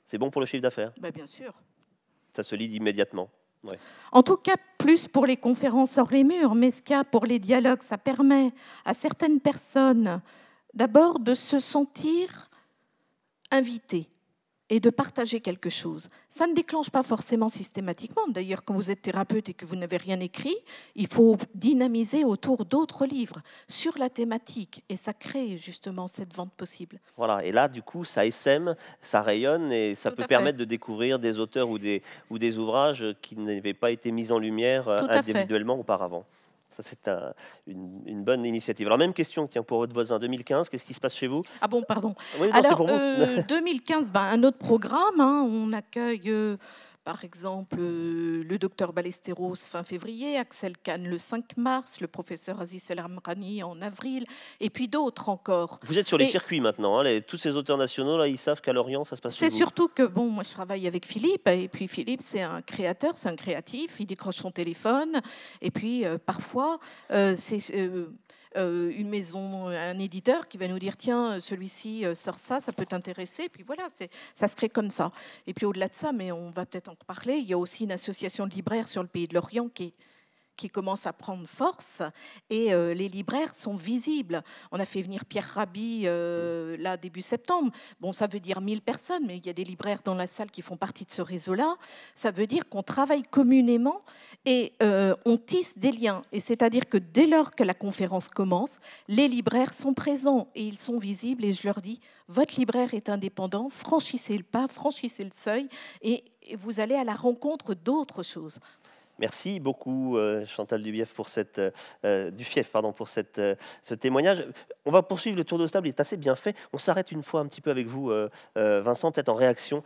C'est bon pour le chiffre d'affaires? Bien sûr. Ça se lit immédiatement. Ouais. En tout cas, plus pour les conférences hors les murs, mais ce qu'il y a pour les dialogues, ça permet à certaines personnes d'abord de se sentir invitées et de partager quelque chose. Ça ne déclenche pas forcément systématiquement. D'ailleurs, quand vous êtes thérapeute et que vous n'avez rien écrit, il faut dynamiser autour d'autres livres sur la thématique et ça crée justement cette vente possible. Voilà, et là, du coup, ça essaime, ça rayonne et ça peut permettre de découvrir des auteurs ou des ouvrages qui n'avaient pas été mis en lumière individuellement auparavant. Ça, c'est une bonne initiative. Alors, même question pour votre voisin, 2015, qu'est-ce qui se passe chez vous? Ah bon, pardon. Oui, non, alors, pour vous. 2015, un autre programme. Hein, on accueille, par exemple, le docteur Ballesteros fin février, Axel Kahn le 5 mars, le professeur Aziz El Amrani en avril, et puis d'autres encore. Vous êtes sur les circuits maintenant. Hein, tous ces auteurs nationaux, là, ils savent qu'à Lorient, ça se passe chez vous. C'est surtout que, moi, je travaille avec Philippe, et puis Philippe, c'est un créateur, c'est un créatif, il décroche son téléphone, et puis parfois, c'est une maison, un éditeur qui va nous dire tiens, celui-ci sort ça peut t'intéresser. Puis voilà, ça se crée comme ça. Et puis au-delà de ça, mais on va peut-être en reparler, il y a aussi une association de libraires sur le Pays de Lorient qui commence à prendre force et les libraires sont visibles. On a fait venir Pierre Rabhi là début septembre. Bon, ça veut dire 1000 personnes, mais il y a des libraires dans la salle qui font partie de ce réseau-là. Ça veut dire qu'on travaille communément et on tisse des liens. Et c'est-à-dire que dès lors que la conférence commence, les libraires sont présents et ils sont visibles. Et je leur dis, votre libraire est indépendant, franchissez le pas, franchissez le seuil et vous allez à la rencontre d'autres choses. Merci beaucoup Chantal Dufief pour ce témoignage. On va poursuivre, le tour de table, il est assez bien fait. On s'arrête une fois un petit peu avec vous, Vincent, peut-être en réaction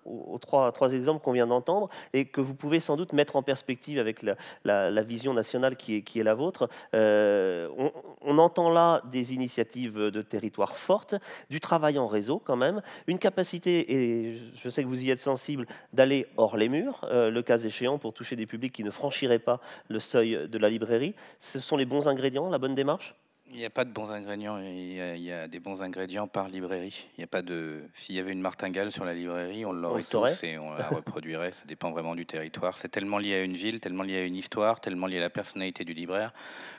aux trois exemples qu'on vient d'entendre et que vous pouvez sans doute mettre en perspective avec la vision nationale qui est la vôtre. On entend là des initiatives de territoire fortes, du travail en réseau quand même, une capacité, et je sais que vous y êtes sensible, d'aller hors les murs, le cas échéant, pour toucher des publics qui ne franchiraient pas le seuil de la librairie. Ce sont les bons ingrédients, la bonne démarche? Il n'y a pas de bons ingrédients, il y a des bons ingrédients par librairie. Il y a pas de... S'il y avait une martingale sur la librairie, on l'aurait tous et on la reproduirait. Ça dépend vraiment du territoire. C'est tellement lié à une ville, tellement lié à une histoire, tellement lié à la personnalité du libraire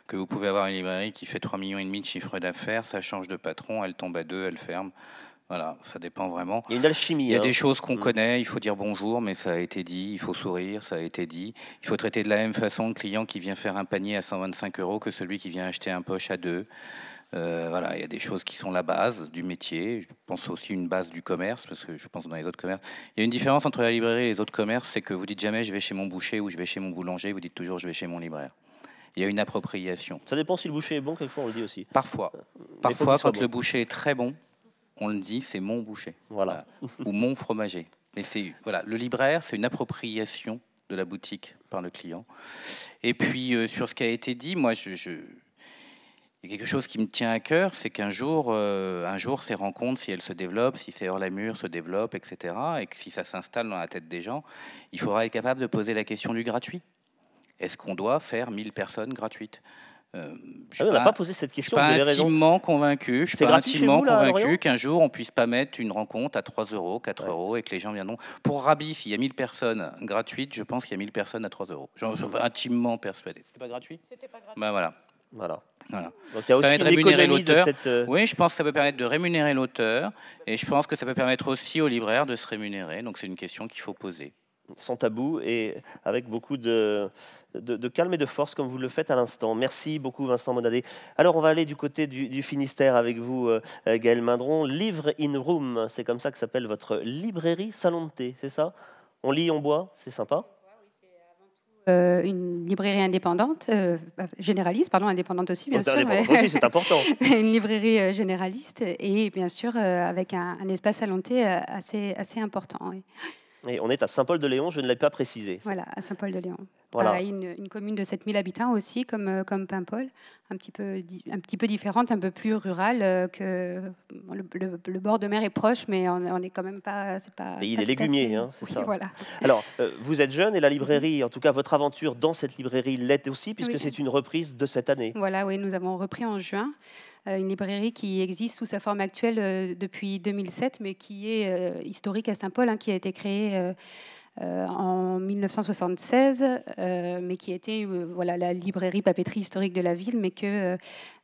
que vous pouvez avoir une librairie qui fait 3,5 millions de chiffre d'affaires, ça change de patron, elle tombe à 2, elle ferme. Voilà, ça dépend vraiment. Il y a une alchimie. Il y a des choses qu'on connaît, il faut dire bonjour, mais ça a été dit, il faut sourire, ça a été dit. Il faut traiter de la même façon le client qui vient faire un panier à 125 € que celui qui vient acheter un poche à 2. Voilà, il y a des choses qui sont la base du métier. Je pense aussi une base du commerce, parce que je pense dans les autres commerces. Il y a une différence entre la librairie et les autres commerces, c'est que vous dites jamais je vais chez mon boucher ou je vais chez mon boulanger, vous dites toujours je vais chez mon libraire. Il y a une appropriation. Ça dépend si le boucher est bon, quelquefois on le dit aussi. Parfois, quand le boucher est très bon, on le dit, c'est mon boucher, voilà. ou mon fromager. Mais voilà, le libraire, c'est une appropriation de la boutique par le client. Et puis, sur ce qui a été dit, moi, il y a quelque chose qui me tient à cœur, c'est qu'un jour, ces rencontres, si elles se développent, si ces hors-la-mur se développent, etc., et que si ça s'installe dans la tête des gens, il faudra être capable de poser la question du gratuit. Est-ce qu'on doit faire 1000 personnes gratuites ? On n'a pas posé cette question. Je ne suis pas intimement convaincu. Je suis pas intimement convaincu qu'un jour on puisse pas mettre une rencontre à 3 €, 4 € et que les gens viendront. Pour Rabi, s'il y a 1000 personnes gratuites, je pense qu'il y a 1000 personnes à 3 €. J'en suis intimement persuadé. C'était pas gratuit ? C'était pas gratuit. Ben voilà. Donc il y a aussi une économie de cette... Oui, je pense que ça peut permettre de rémunérer l'auteur et je pense que ça peut permettre aussi aux libraires de se rémunérer. Donc c'est une question qu'il faut poser. Sans tabou et avec beaucoup de calme et de force, comme vous le faites à l'instant. Merci beaucoup, Vincent Monadé. Alors, on va aller du côté du Finistère avec vous, Gaël Mindron. Livre in Room, c'est comme ça que s'appelle votre librairie salon de thé, c'est ça ? On lit, on boit, c'est sympa ? Une librairie indépendante, généraliste, pardon, indépendante aussi, bien sûr. Aussi, c'est important. Une librairie généraliste et bien sûr avec un espace salon de thé assez important. Oui. Et on est à Saint-Paul-de-Léon, je ne l'ai pas précisé. Voilà, à Saint-Paul-de-Léon. Voilà. Pareil, une commune de 7000 habitants aussi, comme Paimpol, un petit peu différente, un peu plus rurale que le bord de mer est proche, mais on est quand même pas. C'est pas. Pays des légumiers, hein, c'est ça. Voilà. Alors, vous êtes jeune et la librairie, en tout cas votre aventure dans cette librairie l'est aussi, puisque c'est une reprise de cette année. Voilà, oui, nous avons repris en juin. Une librairie qui existe sous sa forme actuelle depuis 2007, mais qui est historique à Saint-Paul, qui a été créée en 1976, mais qui était la librairie papeterie historique de la ville, mais que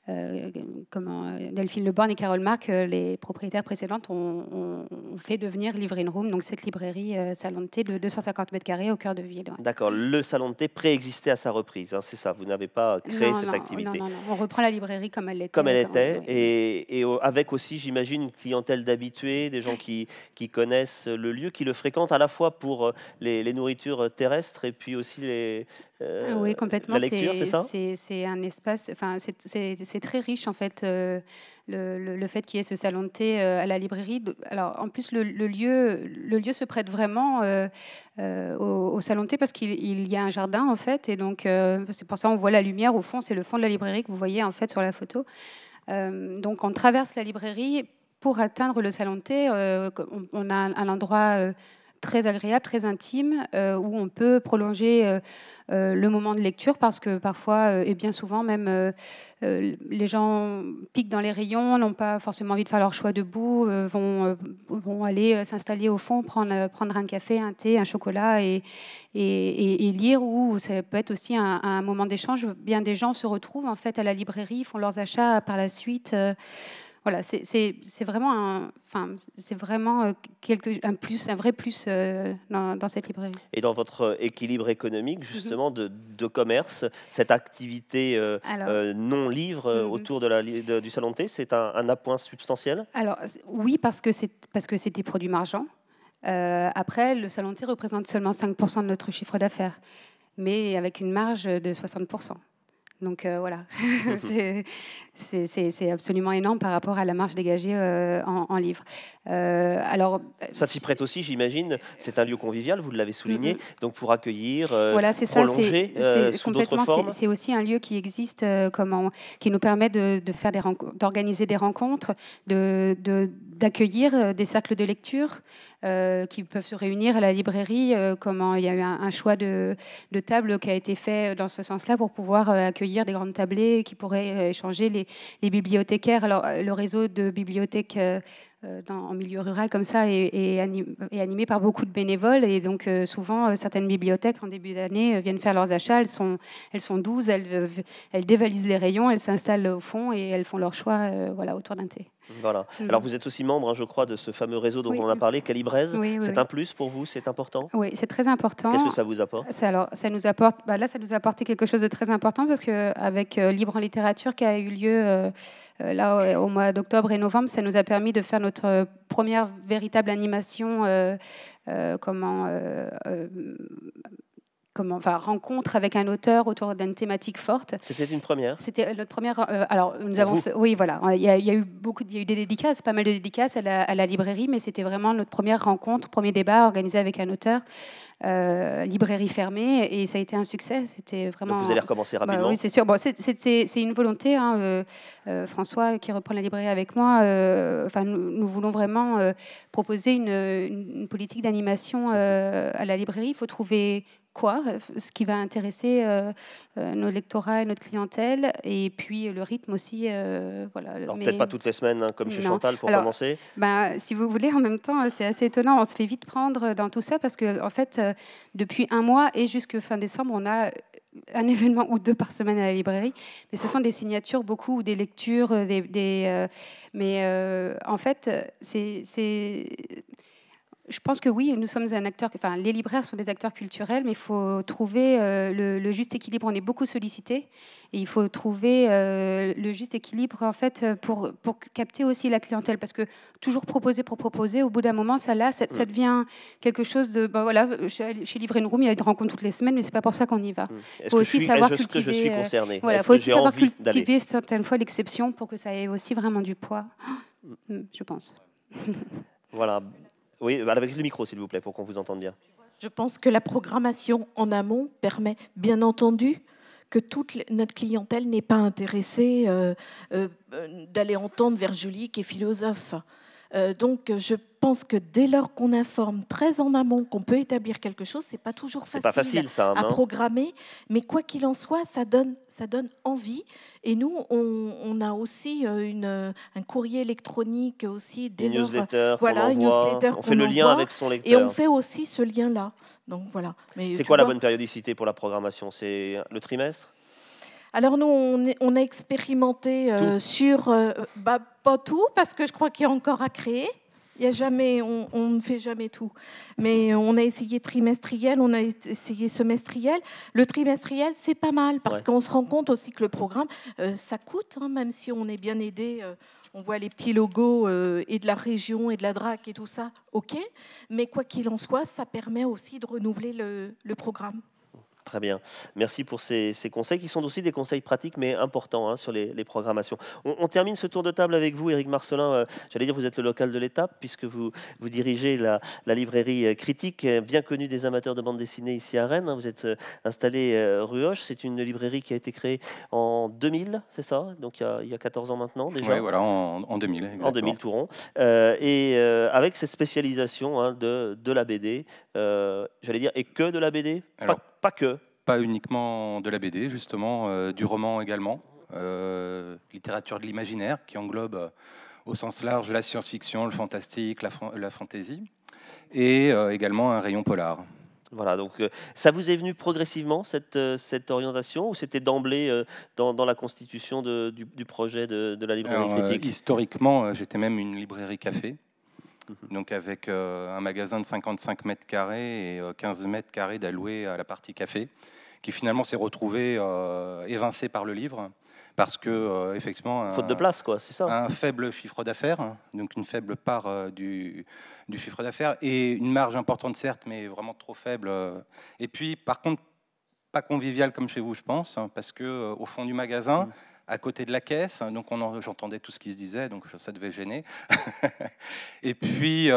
Delphine Leborgne et Carole Marc, les propriétaires précédentes, ont fait devenir Livre in Room, donc cette librairie salon de thé de 250 mètres carrés au cœur de ville. Ouais. D'accord, le salon de thé préexistait à sa reprise, c'est ça, vous n'avez pas créé cette activité. Non, on reprend la librairie comme elle était. Comme elle était, et avec aussi, j'imagine, une clientèle d'habitués, des gens qui connaissent le lieu, qui le fréquentent à la fois pour les nourritures terrestres et puis aussi oui, complètement. La lecture, c'est ça ? C'est un espace, enfin, c'est très riche en fait, le fait qu'il y ait ce salon de thé à la librairie. Alors, en plus, le lieu se prête vraiment au salon de thé parce qu'il y a un jardin en fait, et donc c'est pour ça on voit la lumière au fond. C'est le fond de la librairie que vous voyez en fait sur la photo. Donc, on traverse la librairie pour atteindre le salon de thé. On a un endroit très agréable, très intime, où on peut prolonger le moment de lecture parce que parfois, et bien souvent même, les gens piquent dans les rayons, n'ont pas forcément envie de faire leur choix debout, vont aller s'installer au fond, prendre un café, un thé, un chocolat et lire, ou ça peut être aussi un moment d'échange. Bien des gens se retrouvent en fait à la librairie, font leurs achats par la suite. Voilà, c'est vraiment un vrai plus dans cette librairie. Et dans votre équilibre économique, justement, de commerce, cette activité non-livre autour du salon de thé, c'est un appoint substantiel ? Alors, oui, parce que c'est des produits marchands. Après, le salon de thé représente seulement 5% de notre chiffre d'affaires, mais avec une marge de 60%. Donc voilà, c'est absolument énorme par rapport à la marge dégagée en livres. Alors, ça s'y prête aussi, j'imagine. C'est un lieu convivial, vous l'avez souligné, donc pour accueillir, voilà, c'est prolonger sous d'autres formes. C'est aussi un lieu qui existe, qui nous permet d'organiser des rencontres, d'accueillir des cercles de lecture qui peuvent se réunir à la librairie. Il y a eu un choix de table qui a été fait dans ce sens-là pour pouvoir accueillir des grandes tablées qui pourraient échanger les bibliothécaires. Alors, le réseau de bibliothèques en milieu rural comme ça est animé par beaucoup de bénévoles. Et donc, souvent, certaines bibliothèques, en début d'année, viennent faire leurs achats. Elles sont 12, elles dévalisent les rayons, elles s'installent au fond et elles font leur choix autour d'un thé. Voilà. Alors vous êtes aussi membre, je crois, de ce fameux réseau dont on a parlé, Calibraise. Oui, c'est un plus pour vous, c'est important? Oui, c'est très important. Qu'est-ce que ça vous apporte? Alors, ça nous apporte, là, ça nous a apporté quelque chose de très important parce qu'avec Libre en littérature qui a eu lieu là au mois d'octobre et novembre, ça nous a permis de faire notre première véritable animation rencontre avec un auteur autour d'une thématique forte. C'était une première. C'était notre première. Alors, nous avons fait. Oui, voilà. Il y a eu des dédicaces, pas mal de dédicaces à la librairie, mais c'était vraiment notre première rencontre, premier débat organisé avec un auteur. Librairie fermée, et ça a été un succès. C'était vraiment. Donc vous allez recommencer rapidement. Oui, c'est sûr. Bon, c'est une volonté. François, qui reprend la librairie avec moi, nous voulons vraiment proposer une politique d'animation à la librairie. Il faut trouver ce qui va intéresser nos lectorats et notre clientèle, et puis le rythme aussi. Alors peut-être pas toutes les semaines, comme chez Chantal, pour commencer. Si vous voulez, en même temps, c'est assez étonnant. On se fait vite prendre dans tout ça parce que, en fait, depuis un mois et jusqu'à fin décembre, on a un événement ou deux par semaine à la librairie, mais ce sont des signatures beaucoup, ou des lectures, en fait, je pense que oui, nous sommes un acteur. Enfin, les libraires sont des acteurs culturels, mais il faut trouver le juste équilibre. On est beaucoup sollicités, et il faut trouver le juste équilibre, en fait, pour capter aussi la clientèle, parce que toujours proposer pour proposer, au bout d'un moment, ça devient quelque chose de. Chez Livre Room, il y a une rencontre toutes les semaines, mais c'est pas pour ça qu'on y va. Il faut aussi savoir cultiver. Je suis concerné. Voilà, faut aussi savoir cultiver certaines fois l'exception pour que ça ait aussi vraiment du poids. Je pense. Voilà. Oui, avec le micro, s'il vous plaît, pour qu'on vous entende bien. Je pense que la programmation en amont permet, bien entendu, que toute notre clientèle n'est pas intéressée d'aller entendre vers Julie, qui est philosophe. Donc, je pense que dès lors qu'on informe très en amont qu'on peut établir quelque chose, c'est pas toujours facile à programmer, mais quoi qu'il en soit, ça donne envie. Et nous, on a aussi un courrier électronique aussi. Une newsletter, on fait le lien avec son lecteur. Et on fait aussi ce lien-là. Donc voilà. C'est quoi la bonne périodicité pour la programmation? C'est le trimestre? Alors nous, on a expérimenté pas tout, parce que je crois qu'il y a encore à créer. Il y a jamais, on ne fait jamais tout. Mais on a essayé trimestriel, on a essayé semestriel. Le trimestriel, c'est pas mal, parce qu'on se rend compte aussi que le programme, ça coûte, même si on est bien aidé. On voit les petits logos et de la région et de la DRAC et tout ça, ok. Mais quoi qu'il en soit, ça permet aussi de renouveler le programme. Très bien. Merci pour ces conseils qui sont aussi des conseils pratiques mais importants sur les programmations. On termine ce tour de table avec vous, Éric Marcelin. J'allais dire, vous êtes le local de l'étape puisque vous dirigez la librairie Critique, bien connue des amateurs de bande dessinée ici à Rennes. Vous êtes installé rue Hoche. C'est une librairie qui a été créée en 2000, c'est ça? Donc il y a 14 ans maintenant déjà. Oui, voilà, en 2000. Exactement. En 2000, tout rond. Avec cette spécialisation de la BD, j'allais dire, et que de la BD? Alors, pas que. Pas uniquement de la BD, justement, du roman également, littérature de l'imaginaire qui englobe au sens large la science-fiction, le fantastique, la fantaisie, et également un rayon polar. Voilà, donc ça vous est venu progressivement, cette orientation, ou c'était d'emblée dans la constitution du projet de la librairie Critique? Historiquement, j'étais même une librairie café. Donc avec un magasin de 55 mètres carrés et 15 mètres carrés d'alloués à la partie café, qui finalement s'est retrouvé évincé par le livre, parce que effectivement... Faute de place, quoi, c'est ça. Un faible chiffre d'affaires, donc une faible part du chiffre d'affaires, et une marge importante certes, mais vraiment trop faible. Et puis par contre, pas convivial comme chez vous, je pense, parce que au fond du magasin... à côté de la caisse, donc j'entendais tout ce qui se disait, donc ça devait gêner. Et puis,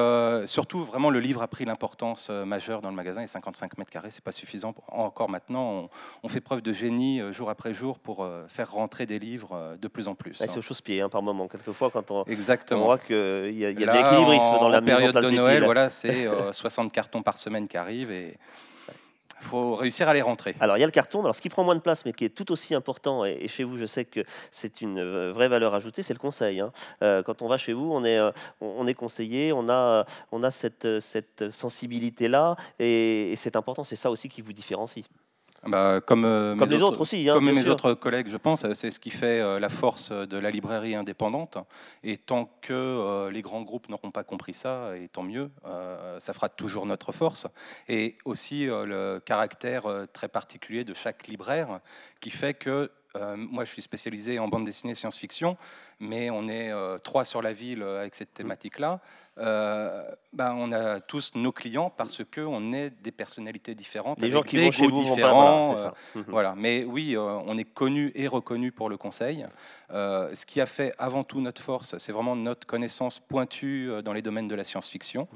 surtout, vraiment, le livre a pris l'importance majeure dans le magasin, et 55 mètres carrés, c'est pas suffisant. Encore maintenant, on fait preuve de génie jour après jour pour faire rentrer des livres de plus en plus. C'est au chausse-pied, par moment, quelquefois, quand on Exactement. voit qu'il y a de l'équilibrisme dans la mise en place période de des Noël, piles. voilà, c'est 60 cartons par semaine qui arrivent, et Il faut réussir à les rentrer. Alors, il y a le carton, alors ce qui prend moins de place, mais qui est tout aussi important, et chez vous, je sais que c'est une vraie valeur ajoutée, c'est le conseil. Hein. Quand on va chez vous, on est conseillé, on a cette sensibilité-là, et c'est important, c'est ça aussi qui vous différencie. Bah, comme les autres aussi. Hein, comme mes sûr. autres collègues, je pense, c'est ce qui fait la force de la librairie indépendante. Et tant que les grands groupes n'auront pas compris ça, et tant mieux, ça fera toujours notre force. Et aussi le caractère très particulier de chaque libraire qui fait que moi, je suis spécialisé en bande dessinée science-fiction, mais on est 3 sur la ville avec cette thématique-là. On a tous nos clients parce qu'on est des personnalités différentes, les gens qui des vont chez vous différents. Vont pas, voilà. Mais oui, on est connu et reconnu pour le conseil. Ce qui a fait avant tout notre force, c'est vraiment notre connaissance pointue dans les domaines de la science-fiction.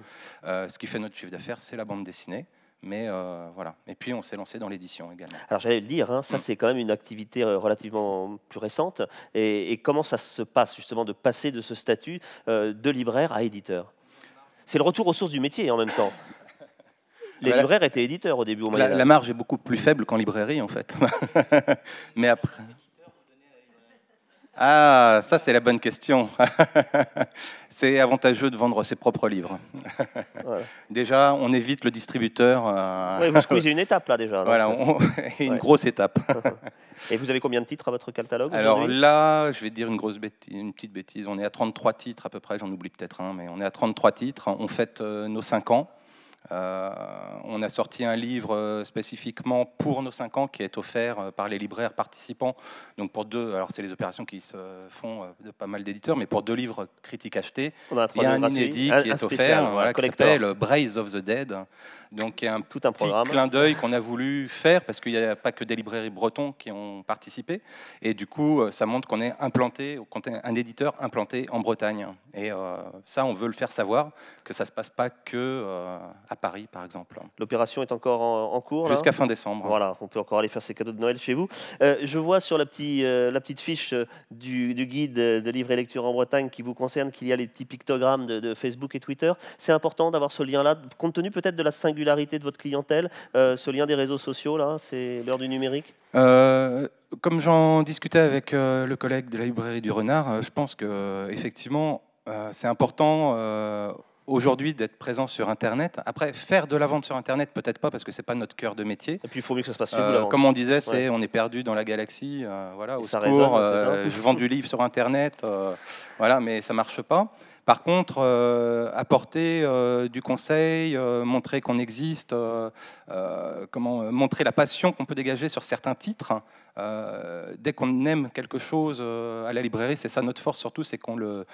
Ce qui fait notre chiffre d'affaires, c'est la bande dessinée. Mais voilà. Et puis on s'est lancé dans l'édition également. Alors j'allais le dire, hein, ça c'est quand même une activité relativement plus récente. Et comment ça se passe justement de passer de ce statut de libraire à éditeur? C'est le retour aux sources du métier en même temps. Les libraires étaient éditeurs au début au Moyen Âge. La marge est beaucoup plus faible qu'en librairie en fait. Mais après... Ah, ça c'est la bonne question. C'est avantageux de vendre ses propres livres. Voilà. Déjà, on évite le distributeur. Ouais, vous squeezez une étape là déjà. Voilà, une grosse étape. Et vous avez combien de titres à votre catalogue? Alors là, je vais dire une petite bêtise. On est à 33 titres à peu près, j'en oublie peut-être un, mais on est à 33 titres. On fête nos 5 ans. On a sorti un livre spécifiquement pour nos 5 ans qui est offert par les libraires participants. Donc pour 2, alors c'est les opérations qui se font de pas mal d'éditeurs, mais pour 2 livres critiques achetés, il y a un inédit qui est offert, voilà, qui s'appelle Brace of the Dead. Donc il y a un petit clin d'œil qu'on a voulu faire parce qu'il n'y a pas que des librairies bretons qui ont participé. Et du coup, ça montre qu'on est implanté, qu'on est un éditeur implanté en Bretagne. Et ça, on veut le faire savoir, que ça ne se passe pas que à Paris, par exemple. L'opération est encore en cours jusqu'à fin décembre. Voilà, on peut encore aller faire ses cadeaux de Noël chez vous. Je vois sur la petite fiche du guide de livres et lecture en Bretagne qui vous concerne qu'il y a les petits pictogrammes de Facebook et Twitter. C'est important d'avoir ce lien-là, compte tenu peut-être de la singularité de votre clientèle, ce lien des réseaux sociaux, là, c'est l'heure du numérique. Comme j'en discutais avec le collègue de la librairie du Renard, je pense qu'effectivement, c'est important aujourd'hui d'être présent sur Internet. Après, faire de la vente sur Internet, peut-être pas, parce que c'est pas notre cœur de métier. Et puis il faut mieux que ça se passe chez vous, la vente. Comme on disait, on est perdu dans la galaxie. Voilà, au secours, je vends du livre sur Internet, voilà, mais ça marche pas. Par contre, apporter du conseil, montrer qu'on existe, montrer la passion qu'on peut dégager sur certains titres. Dès qu'on aime quelque chose à la librairie, c'est ça notre force surtout, c'est qu'on le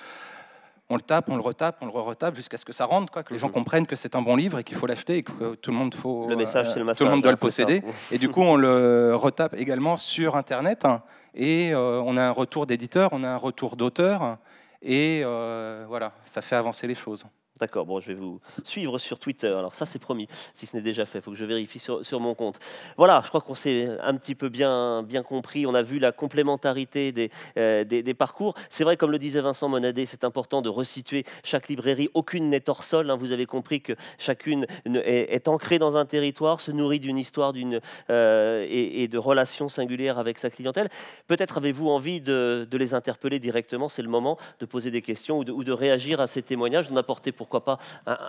tape, on le retape, on le retape jusqu'à ce que ça rentre, quoi, que les gens comprennent que c'est un bon livre et qu'il faut l'acheter et que tout le monde le message, c'est le massage, tout le monde doit le posséder. Et du coup, on le retape également sur Internet et on a un retour d'éditeur, on a un retour d'auteur. Et voilà, ça fait avancer les choses. D'accord, bon, je vais vous suivre sur Twitter. Alors ça, c'est promis, si ce n'est déjà fait. Il faut que je vérifie sur mon compte. Voilà, je crois qu'on s'est un petit peu bien compris. On a vu la complémentarité des parcours. C'est vrai, comme le disait Vincent Monadé, c'est important de resituer chaque librairie. Aucune n'est hors sol. Hein. Vous avez compris que chacune est ancrée dans un territoire, se nourrit d'une histoire et de relations singulières avec sa clientèle. Peut-être avez-vous envie de les interpeller directement. C'est le moment de poser des questions ou de réagir à ces témoignages, d'en apporter pourquoi pas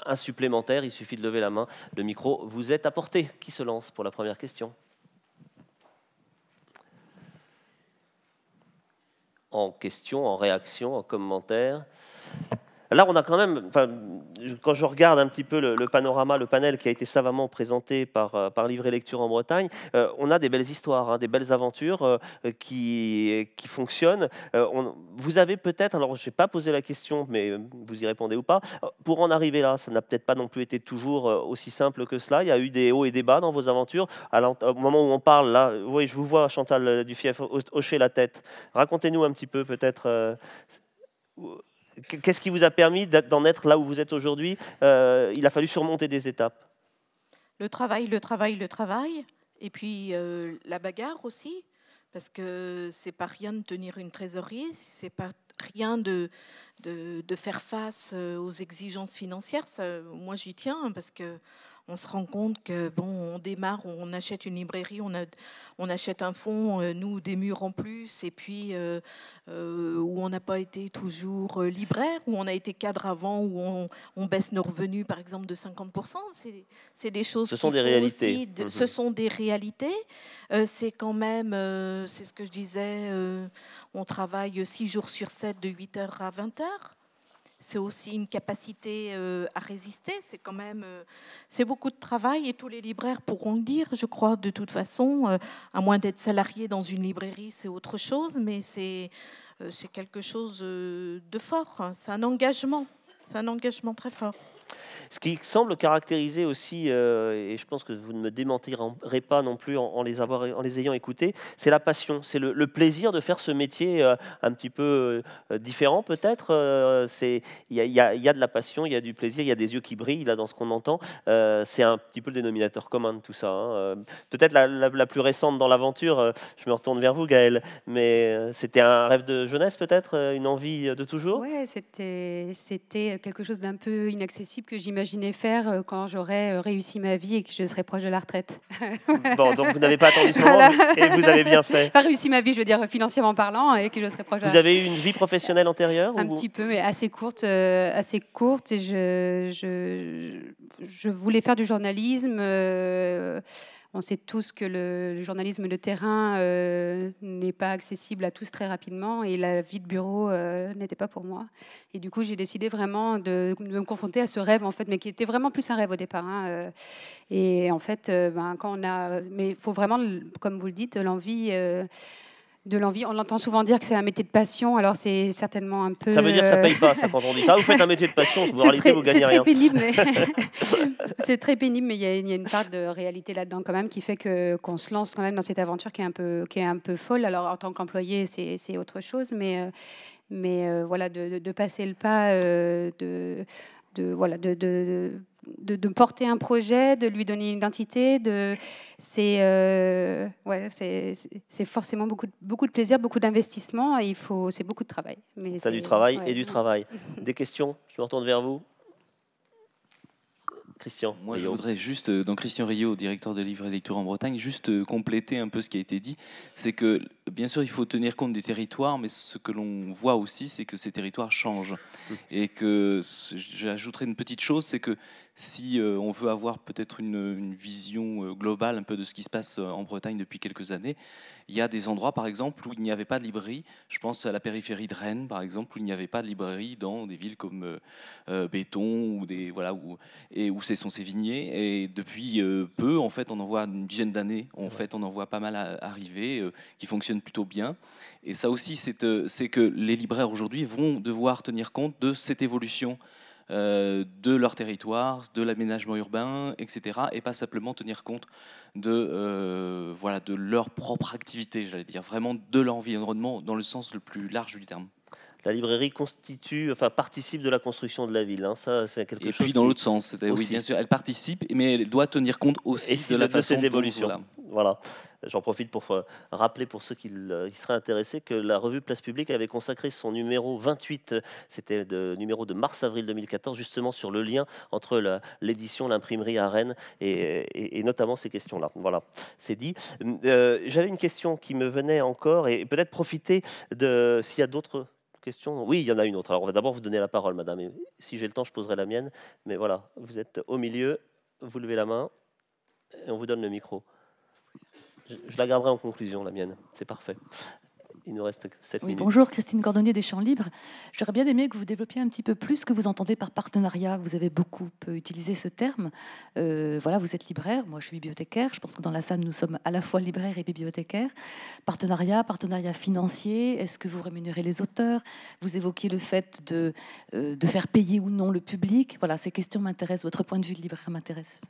un supplémentaire. Il suffit de lever la main. Le micro vous est apporté. Qui se lance pour la première question? En question, en réaction, en commentaire. Là, on a quand même, quand je regarde un petit peu le panorama, le panel qui a été savamment présenté par Livre et Lecture en Bretagne, on a des belles histoires, hein, des belles aventures qui fonctionnent. Vous avez peut-être, alors je n'ai pas posé la question, mais vous y répondez ou pas, pour en arriver là, ça n'a peut-être pas non plus été toujours aussi simple que cela. Il y a eu des hauts et des bas dans vos aventures. Au moment où on parle, là, oui, je vous vois, Chantal Dufief, hocher la tête. Racontez-nous un petit peu peut-être... Qu'est-ce qui vous a permis d'en être là où vous êtes aujourd'hui? Il a fallu surmonter des étapes. Le travail. Et puis la bagarre aussi, parce que c'est pas rien de tenir une trésorerie, c'est pas rien de faire face aux exigences financières. Ça, moi, j'y tiens, parce que on se rend compte que bon, on démarre, on achète une librairie, on achète un fonds, nous des murs en plus, et puis où on n'a pas été toujours libraire, où on a été cadre avant, où on baisse nos revenus par exemple de 50%. C'est des choses. Ce sont des réalités. Ce sont des réalités. C'est quand même, c'est ce que je disais, on travaille 6 jours sur 7 de 8h à 20h. C'est aussi une capacité à résister. C'est quand même, c'est beaucoup de travail et tous les libraires pourront le dire, je crois, de toute façon, à moins d'être salarié dans une librairie, c'est autre chose, mais c'est quelque chose de fort. Hein. C'est un engagement très fort. Ce qui semble caractériser aussi, et je pense que vous ne me démentirez pas non plus en les ayant écoutés, c'est la passion, c'est le plaisir de faire ce métier un petit peu différent peut-être. Il y a de la passion, il y a du plaisir, il y a des yeux qui brillent là dans ce qu'on entend. C'est un petit peu le dénominateur commun de tout ça. Hein. Peut-être la plus récente dans l'aventure, je me retourne vers vous Gaëlle, mais c'était un rêve de jeunesse peut-être, une envie de toujours? Oui, c'était quelque chose d'un peu inaccessible que j'imaginais faire quand j'aurais réussi ma vie et que je serais proche de la retraite. Bon, donc vous n'avez pas attendu ce moment et vous avez bien fait. Pas réussi ma vie, je veux dire financièrement parlant, et que je serais proche de la retraite. Vous avez eu une vie professionnelle antérieure? Un petit peu, mais assez courte. Et je voulais faire du journalisme. On sait tous que le journalisme de terrain n'est pas accessible à tous très rapidement, et la vie de bureau n'était pas pour moi. Et du coup, j'ai décidé vraiment de me confronter à ce rêve, en fait, mais qui était vraiment plus un rêve au départ. Hein. Et en fait, quand on a... Mais il faut vraiment, comme vous le dites, l'envie... de l'envie. On l'entend souvent dire que c'est un métier de passion, alors c'est certainement un peu... Ça veut dire que ça ne paye pas, ça, quand on dit ça. Vous faites un métier de passion, en réalité, vous gagnez rien. C'est très pénible, mais il y a une part de réalité là-dedans quand même qui fait qu'on se lance quand même dans cette aventure qui est un peu folle. Alors en tant qu'employé, c'est autre chose, mais voilà, de passer le pas, de porter un projet, de lui donner une identité, c'est forcément beaucoup de plaisir, beaucoup d'investissement, et c'est beaucoup de travail. C'est du travail et du travail. Des questions? Je me retourne vers vous. Christian. Moi, je voudrais juste, dans Christian Rio, directeur de Livre et Lecture en Bretagne, juste compléter un peu ce qui a été dit. C'est que, bien sûr, il faut tenir compte des territoires, mais ce que l'on voit aussi, c'est que ces territoires changent. Et que, j'ajouterais une petite chose, c'est que si on veut avoir peut-être une vision globale un peu de ce qui se passe en Bretagne depuis quelques années, il y a des endroits, par exemple, où il n'y avait pas de librairie. Je pense à la périphérie de Rennes, par exemple, où il n'y avait pas de librairie dans des villes comme Béton, ou où sont Sévigné. Et depuis peu, en fait, on en voit une dizaine d'années, en fait, on en voit pas mal arriver, qui fonctionnent plutôt bien. Et ça aussi, c'est que les libraires aujourd'hui vont devoir tenir compte de cette évolution de leur territoire, de l'aménagement urbain, etc. Et pas simplement tenir compte de leur propre activité, j'allais dire, vraiment de l'environnement dans le sens le plus large du terme. La librairie participe de la construction de la ville. Hein. Ça, c'est quelque chose. Et puis dans l'autre sens, oui, bien sûr, elle participe, mais elle doit tenir compte aussi de la façon de ces évolutions. Voilà. J'en profite pour rappeler pour ceux qui seraient intéressés que la revue Place Publique avait consacré son numéro 28, c'était le numéro de mars-avril 2014, justement sur le lien entre l'édition, l'imprimerie à Rennes et notamment ces questions-là. Voilà, c'est dit. J'avais une question qui me venait encore, et peut-être profiter s'il y a d'autres questions. Oui, il y en a une autre. Alors on va d'abord vous donner la parole, madame. Et si j'ai le temps, je poserai la mienne. Mais voilà, vous êtes au milieu, vous levez la main et on vous donne le micro. Je la garderai en conclusion, la mienne. C'est parfait. Il nous reste 7 minutes. Bonjour, Christine Cordonnier des Champs Libres. J'aurais bien aimé que vous développiez un petit peu plus ce que vous entendez par partenariat. Vous avez beaucoup utilisé ce terme. Voilà, vous êtes libraire, moi je suis bibliothécaire. Je pense que dans la salle, nous sommes à la fois libraires et bibliothécaires. Partenariat financier. Est-ce que vous rémunérez les auteurs? Vous évoquez le fait de faire payer ou non le public. Voilà, ces questions m'intéressent. Votre point de vue de libraire m'intéresse.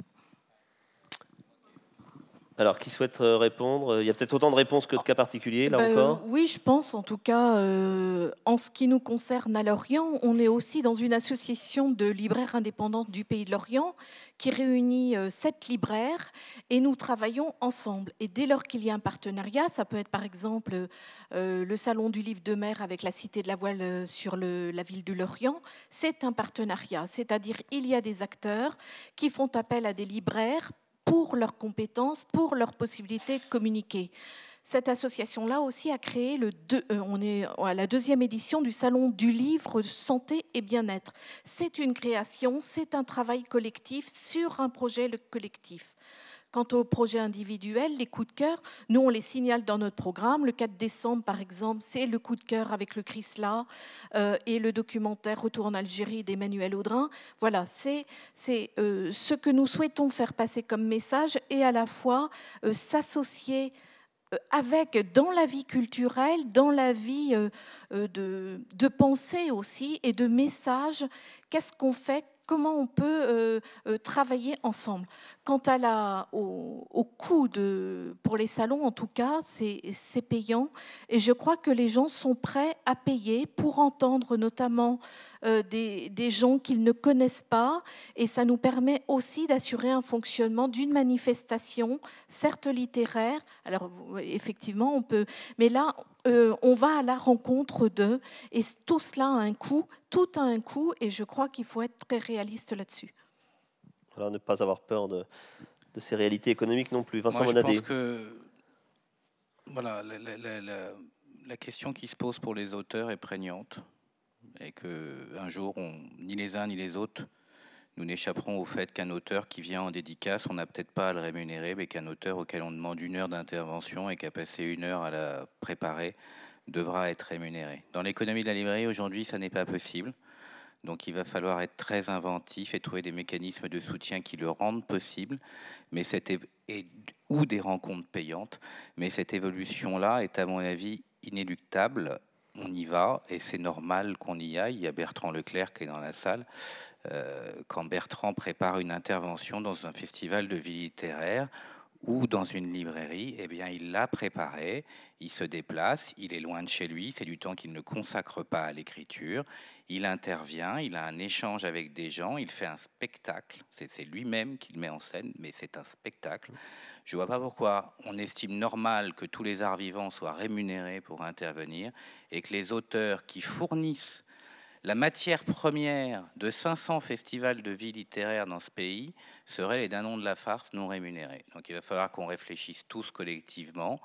Alors, qui souhaite répondre? Il y a peut-être autant de réponses que de cas particuliers, là encore. Oui, je pense, en tout cas, en ce qui nous concerne à Lorient, on est aussi dans une association de libraires indépendantes du Pays de Lorient qui réunit 7 libraires et nous travaillons ensemble. Et dès lors qu'il y a un partenariat, ça peut être par exemple le Salon du Livre de Mer avec la Cité de la Voile sur la ville de Lorient, c'est un partenariat, c'est-à-dire il y a des acteurs qui font appel à des libraires pour leurs compétences, pour leur possibilité de communiquer. Cette association-là aussi a créé, on est à la 2e édition du Salon du Livre Santé et Bien-être. C'est une création, c'est un travail collectif sur un projet collectif. Quant aux projets individuels, les coups de cœur, nous, on les signale dans notre programme. Le 4 décembre, par exemple, c'est le coup de cœur avec le Chrysla et le documentaire Retour en Algérie d'Emmanuel Audrin. Voilà, c'est ce que nous souhaitons faire passer comme message et à la fois s'associer avec, dans la vie culturelle, dans la vie de pensée aussi et de message, qu'est-ce qu'on fait ? Comment on peut travailler ensemble. Quant au coût pour les salons, en tout cas, c'est payant. Et je crois que les gens sont prêts à payer pour entendre notamment des gens qu'ils ne connaissent pas. Et ça nous permet aussi d'assurer un fonctionnement d'une manifestation, certes littéraire. Alors, effectivement, on peut... Mais là, on va à la rencontre d'eux. Et tout cela a un coût. Tout a un coût. Et je crois qu'il faut être très réaliste là-dessus. Alors, ne pas avoir peur de ces réalités économiques non plus. Vincent Moi, Monadé. je pense que voilà, la question qui se pose pour les auteurs est prégnante. Et qu'un jour, ni les uns ni les autres, nous n'échapperons au fait qu'un auteur qui vient en dédicace, on n'a peut-être pas à le rémunérer, mais qu'un auteur auquel on demande 1 heure d'intervention et qui a passé 1 heure à la préparer devra être rémunéré. Dans l'économie de la librairie, aujourd'hui, ça n'est pas possible. Donc il va falloir être très inventif et trouver des mécanismes de soutien qui le rendent possible, mais ou des rencontres payantes. Mais cette évolution-là est, à mon avis, inéluctable. On y va, et c'est normal qu'on y aille. Il y a Bertrand Leclerc qui est dans la salle. Quand Bertrand prépare une intervention dans un festival de vie littéraire ou dans une librairie, eh bien, il l'a préparé, il se déplace, il est loin de chez lui, c'est du temps qu'il ne consacre pas à l'écriture, il intervient, il a un échange avec des gens, il fait un spectacle, c'est lui-même qui le met en scène, mais c'est un spectacle. Je ne vois pas pourquoi on estime normal que tous les arts vivants soient rémunérés pour intervenir et que les auteurs qui fournissent la matière première de 500 festivals de vie littéraire dans ce pays seraient les dindons de la farce non rémunérés. Donc il va falloir qu'on réfléchisse tous collectivement.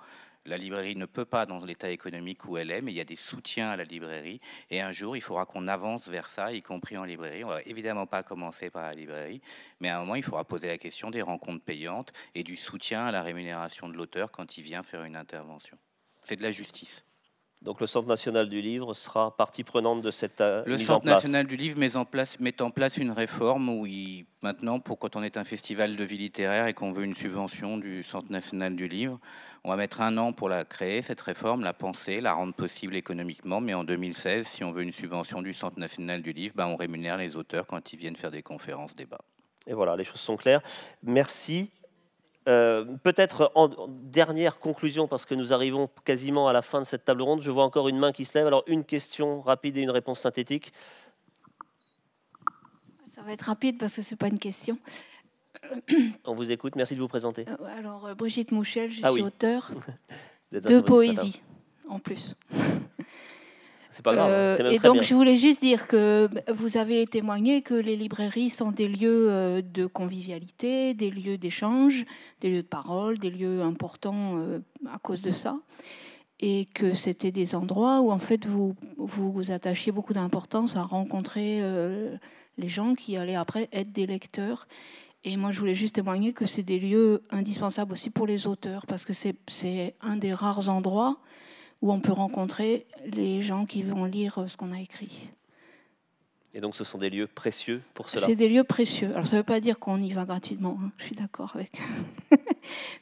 La librairie ne peut pas dans l'état économique où elle est, mais il y a des soutiens à la librairie. Et un jour, il faudra qu'on avance vers ça, y compris en librairie. On ne va évidemment pas commencer par la librairie, mais à un moment, il faudra poser la question des rencontres payantes et du soutien à la rémunération de l'auteur quand il vient faire une intervention. C'est de la justice. Donc le Centre national du livre sera partie prenante de cette mise en place. Le Centre national du livre met en place une réforme où maintenant, quand on est un festival de vie littéraire et qu'on veut une subvention du Centre national du livre, on va mettre 1 an pour la créer, cette réforme, la penser, la rendre possible économiquement. Mais en 2016, si on veut une subvention du Centre national du livre, on rémunère les auteurs quand ils viennent faire des conférences, débats. Et voilà, les choses sont claires. Merci. Peut-être en dernière conclusion, parce que nous arrivons quasiment à la fin de cette table ronde, je vois encore une main qui se lève. Alors une question rapide et une réponse synthétique. Ça va être rapide parce que ce n'est pas une question. On vous écoute, merci de vous présenter. Alors Brigitte Mouchel, je suis auteure de poésie en plus. C'est pas grave, c'est même et très donc bien. je voulais juste dire que vous avez témoigné que les librairies sont des lieux de convivialité, des lieux d'échange, des lieux de parole, des lieux importants à cause de ça, et que c'était des endroits où en fait vous attachiez beaucoup d'importance à rencontrer les gens qui allaient après être des lecteurs. Et moi je voulais juste témoigner que c'est des lieux indispensables aussi pour les auteurs, parce que c'est un des rares endroits où on peut rencontrer les gens qui vont lire ce qu'on a écrit. Et donc ce sont des lieux précieux pour cela. C'est des lieux précieux. Alors ça ne veut pas dire qu'on y va gratuitement, hein. Je suis d'accord avec.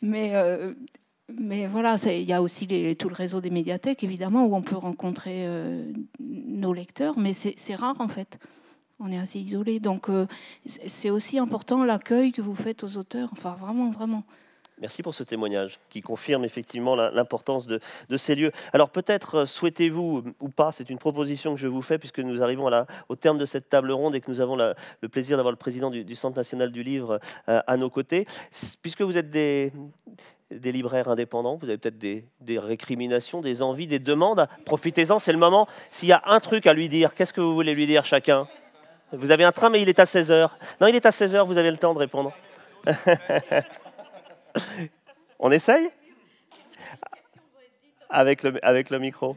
mais voilà, il y a aussi tout le réseau des médiathèques, évidemment, où on peut rencontrer nos lecteurs, mais c'est rare en fait. On est assez isolés. Donc c'est aussi important l'accueil que vous faites aux auteurs. Enfin, vraiment, vraiment. Merci pour ce témoignage qui confirme effectivement l'importance de ces lieux. Alors peut-être souhaitez-vous ou pas, c'est une proposition que je vous fais puisque nous arrivons au terme de cette table ronde et que nous avons le plaisir d'avoir le président du Centre national du livre à nos côtés. Puisque vous êtes des libraires indépendants, vous avez peut-être des récriminations, des envies, des demandes. Profitez-en, c'est le moment. S'il y a un truc à lui dire, qu'est-ce que vous voulez lui dire chacun? Vous avez un train, mais il est à 16h. Non, il est à 16h, vous avez le temps de répondre. On essaye avec le micro.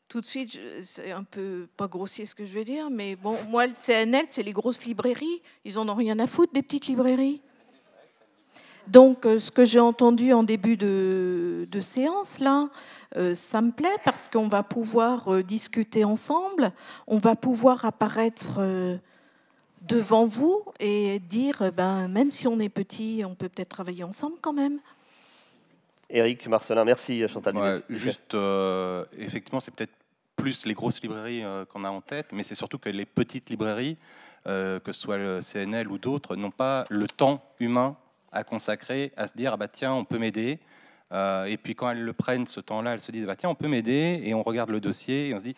Tout de suite, c'est un peu pas grossier ce que je vais dire, mais bon, moi, le CNL, c'est les grosses librairies. Ils en ont rien à foutre des petites librairies. Donc, ce que j'ai entendu en début de séance, là, ça me plaît parce qu'on va pouvoir discuter ensemble, on va pouvoir apparaître devant vous et dire, même si on est petit, on peut peut-être travailler ensemble quand même. Éric Marcelin, merci Chantal. Ouais, juste, effectivement, c'est peut-être plus les grosses librairies qu'on a en tête, mais c'est surtout que les petites librairies, que ce soit le CNL ou d'autres, n'ont pas le temps humain à consacrer, à se dire ah bah tiens, on peut m'aider. Et puis quand elles le prennent ce temps-là, elles se disent bah tiens, on peut m'aider, et on regarde le dossier et on se dit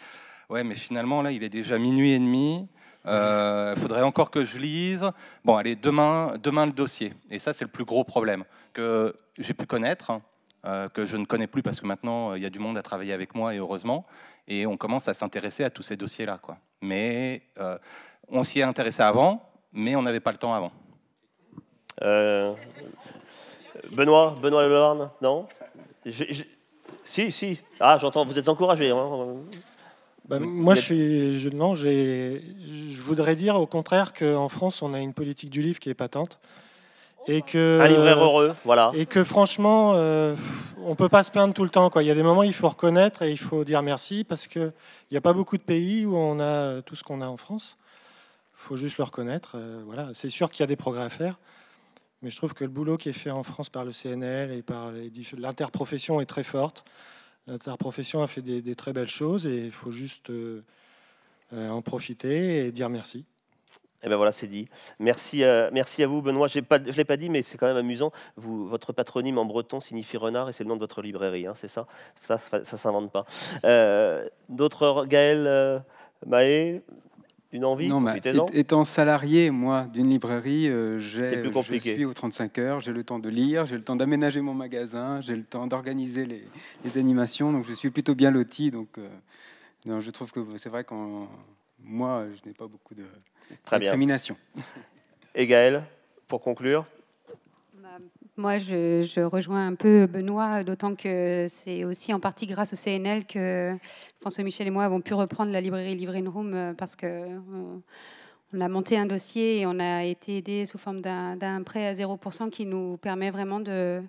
ouais, mais finalement là, il est déjà minuit et demi. Faudrait encore que je lise. Bon, allez, demain le dossier. Et ça, c'est le plus gros problème que j'ai pu connaître, que je ne connais plus parce que maintenant il y a du monde à travailler avec moi, et heureusement. Et on commence à s'intéresser à tous ces dossiers-là, quoi. Mais on s'y est intéressé avant, mais on n'avait pas le temps avant. Benoît Leorne, non? Si. Ah, j'entends, vous êtes encouragé. Hein. Moi, je voudrais dire au contraire qu'en France, on a une politique du livre qui est patente. Et que, un libraire heureux, voilà. Et que franchement, on ne peut pas se plaindre tout le temps, quoi. Il y a des moments où il faut reconnaître et il faut dire merci, parce qu'il n'y a pas beaucoup de pays où on a tout ce qu'on a en France. Il faut juste le reconnaître. Voilà. C'est sûr qu'il y a des progrès à faire. Mais je trouve que le boulot qui est fait en France par le CNL et par l'interprofession est très forte. L'interprofession a fait des très belles choses et il faut juste en profiter et dire merci. Et bien voilà, c'est dit. Merci à vous, Benoît. Je ne l'ai pas dit, mais c'est quand même amusant. Votre patronyme en breton signifie renard et c'est le nom de votre librairie, hein, c'est ça? Ça ne s'invente pas. D'autres, Gaël, Maë, une envie? Non, étant salarié, moi, d'une librairie, je suis aux 35 heures, j'ai le temps de lire, j'ai le temps d'aménager mon magasin, j'ai le temps d'organiser les animations, donc je suis plutôt bien loti. Donc, non, je trouve que c'est vrai que moi, je n'ai pas beaucoup de récrimination. Et Gaël, pour conclure? Moi, je rejoins un peu Benoît, d'autant que c'est aussi en partie grâce au CNL que François Michel et moi avons pu reprendre la librairie Livre in Room, parce qu'on a monté un dossier et on a été aidé sous forme d'un prêt à 0% qui nous permet vraiment de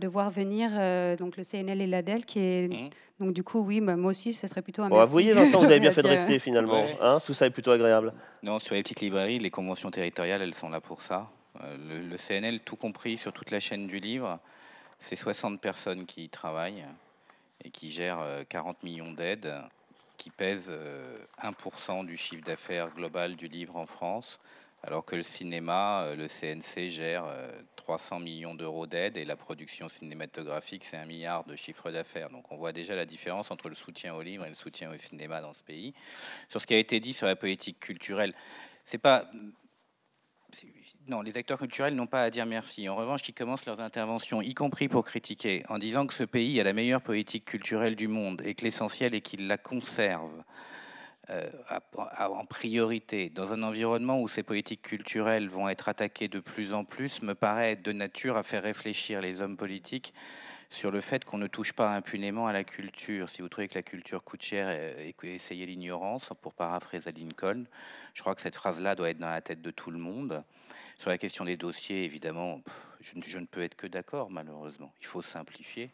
voir venir donc le CNL et l'ADEL, qui est... Donc du coup, oui, moi aussi, ça serait plutôt un merci. Vous voyez, Vincent, vous avez bien fait de rester finalement. Ouais. Hein, tout ça est plutôt agréable. Non, sur les petites librairies, les conventions territoriales, elles sont là pour ça. Le CNL, tout compris sur toute la chaîne du livre, c'est 60 personnes qui y travaillent et qui gèrent 40 millions d'aides, qui pèsent 1% du chiffre d'affaires global du livre en France, alors que le cinéma, le CNC gère 300 millions d'euros d'aide et la production cinématographique, c'est 1 milliard de chiffre d'affaires. Donc on voit déjà la différence entre le soutien au livre et le soutien au cinéma dans ce pays. Sur ce qui a été dit sur la politique culturelle, c'est pas... Non, les acteurs culturels n'ont pas à dire merci. En revanche, ils commencent leurs interventions, y compris pour critiquer, en disant que ce pays a la meilleure politique culturelle du monde et que l'essentiel est qu'il la conserve en priorité, dans un environnement où ces politiques culturelles vont être attaquées de plus en plus, me paraît être de nature à faire réfléchir les hommes politiques sur le fait qu'on ne touche pas impunément à la culture. Si vous trouvez que la culture coûte cher, essayez l'ignorance, pour paraphraser Lincoln. Je crois que cette phrase-là doit être dans la tête de tout le monde. Sur la question des dossiers, évidemment, je ne peux être que d'accord, malheureusement. Il faut simplifier.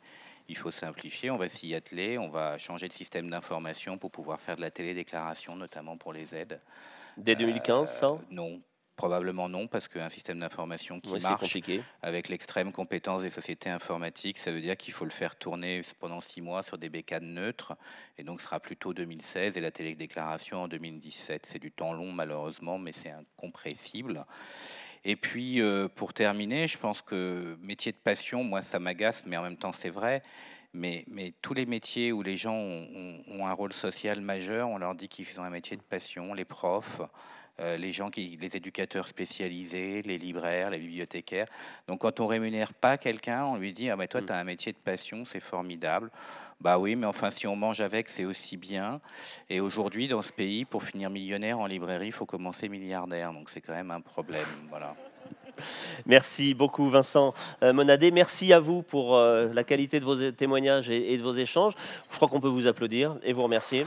On va s'y atteler, on va changer de système d'information pour pouvoir faire de la télédéclaration, notamment pour les aides. Dès 2015, ça? Non, probablement non, parce qu'un système d'information qui marche avec l'extrême compétence des sociétés informatiques, ça veut dire qu'il faut le faire tourner pendant 6 mois sur des bécanes neutres, et donc ce sera plutôt 2016 et la télédéclaration en 2017. C'est du temps long, malheureusement, mais c'est incompressible. Et puis, pour terminer, je pense que métier de passion, moi, ça m'agace, mais en même temps, c'est vrai. Mais tous les métiers où les gens ont un rôle social majeur, on leur dit qu'ils ont un métier de passion, les profs, les éducateurs spécialisés, les libraires, les bibliothécaires. Donc quand on rémunère pas quelqu'un, on lui dit « Ah mais toi, tu as un métier de passion, c'est formidable ». Bah oui, mais enfin, si on mange avec, c'est aussi bien. Et aujourd'hui, dans ce pays, pour finir millionnaire en librairie, il faut commencer milliardaire. Donc c'est quand même un problème. Voilà. Merci beaucoup Vincent Monadé. Merci à vous pour la qualité de vos témoignages et de vos échanges. Je crois qu'on peut vous applaudir et vous remercier.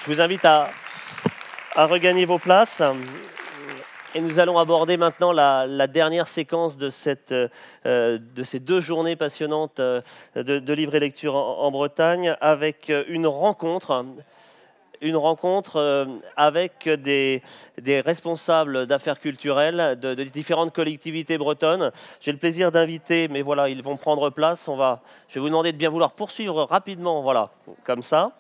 Je vous invite à regagner vos places. Et nous allons aborder maintenant la dernière séquence de ces 2 journées passionnantes de livre et lecture en Bretagne, avec une rencontre avec des responsables d'affaires culturelles de différentes collectivités bretonnes. J'ai le plaisir d'inviter, mais voilà, ils vont prendre place. Je vais vous demander de bien vouloir poursuivre rapidement, voilà, comme ça.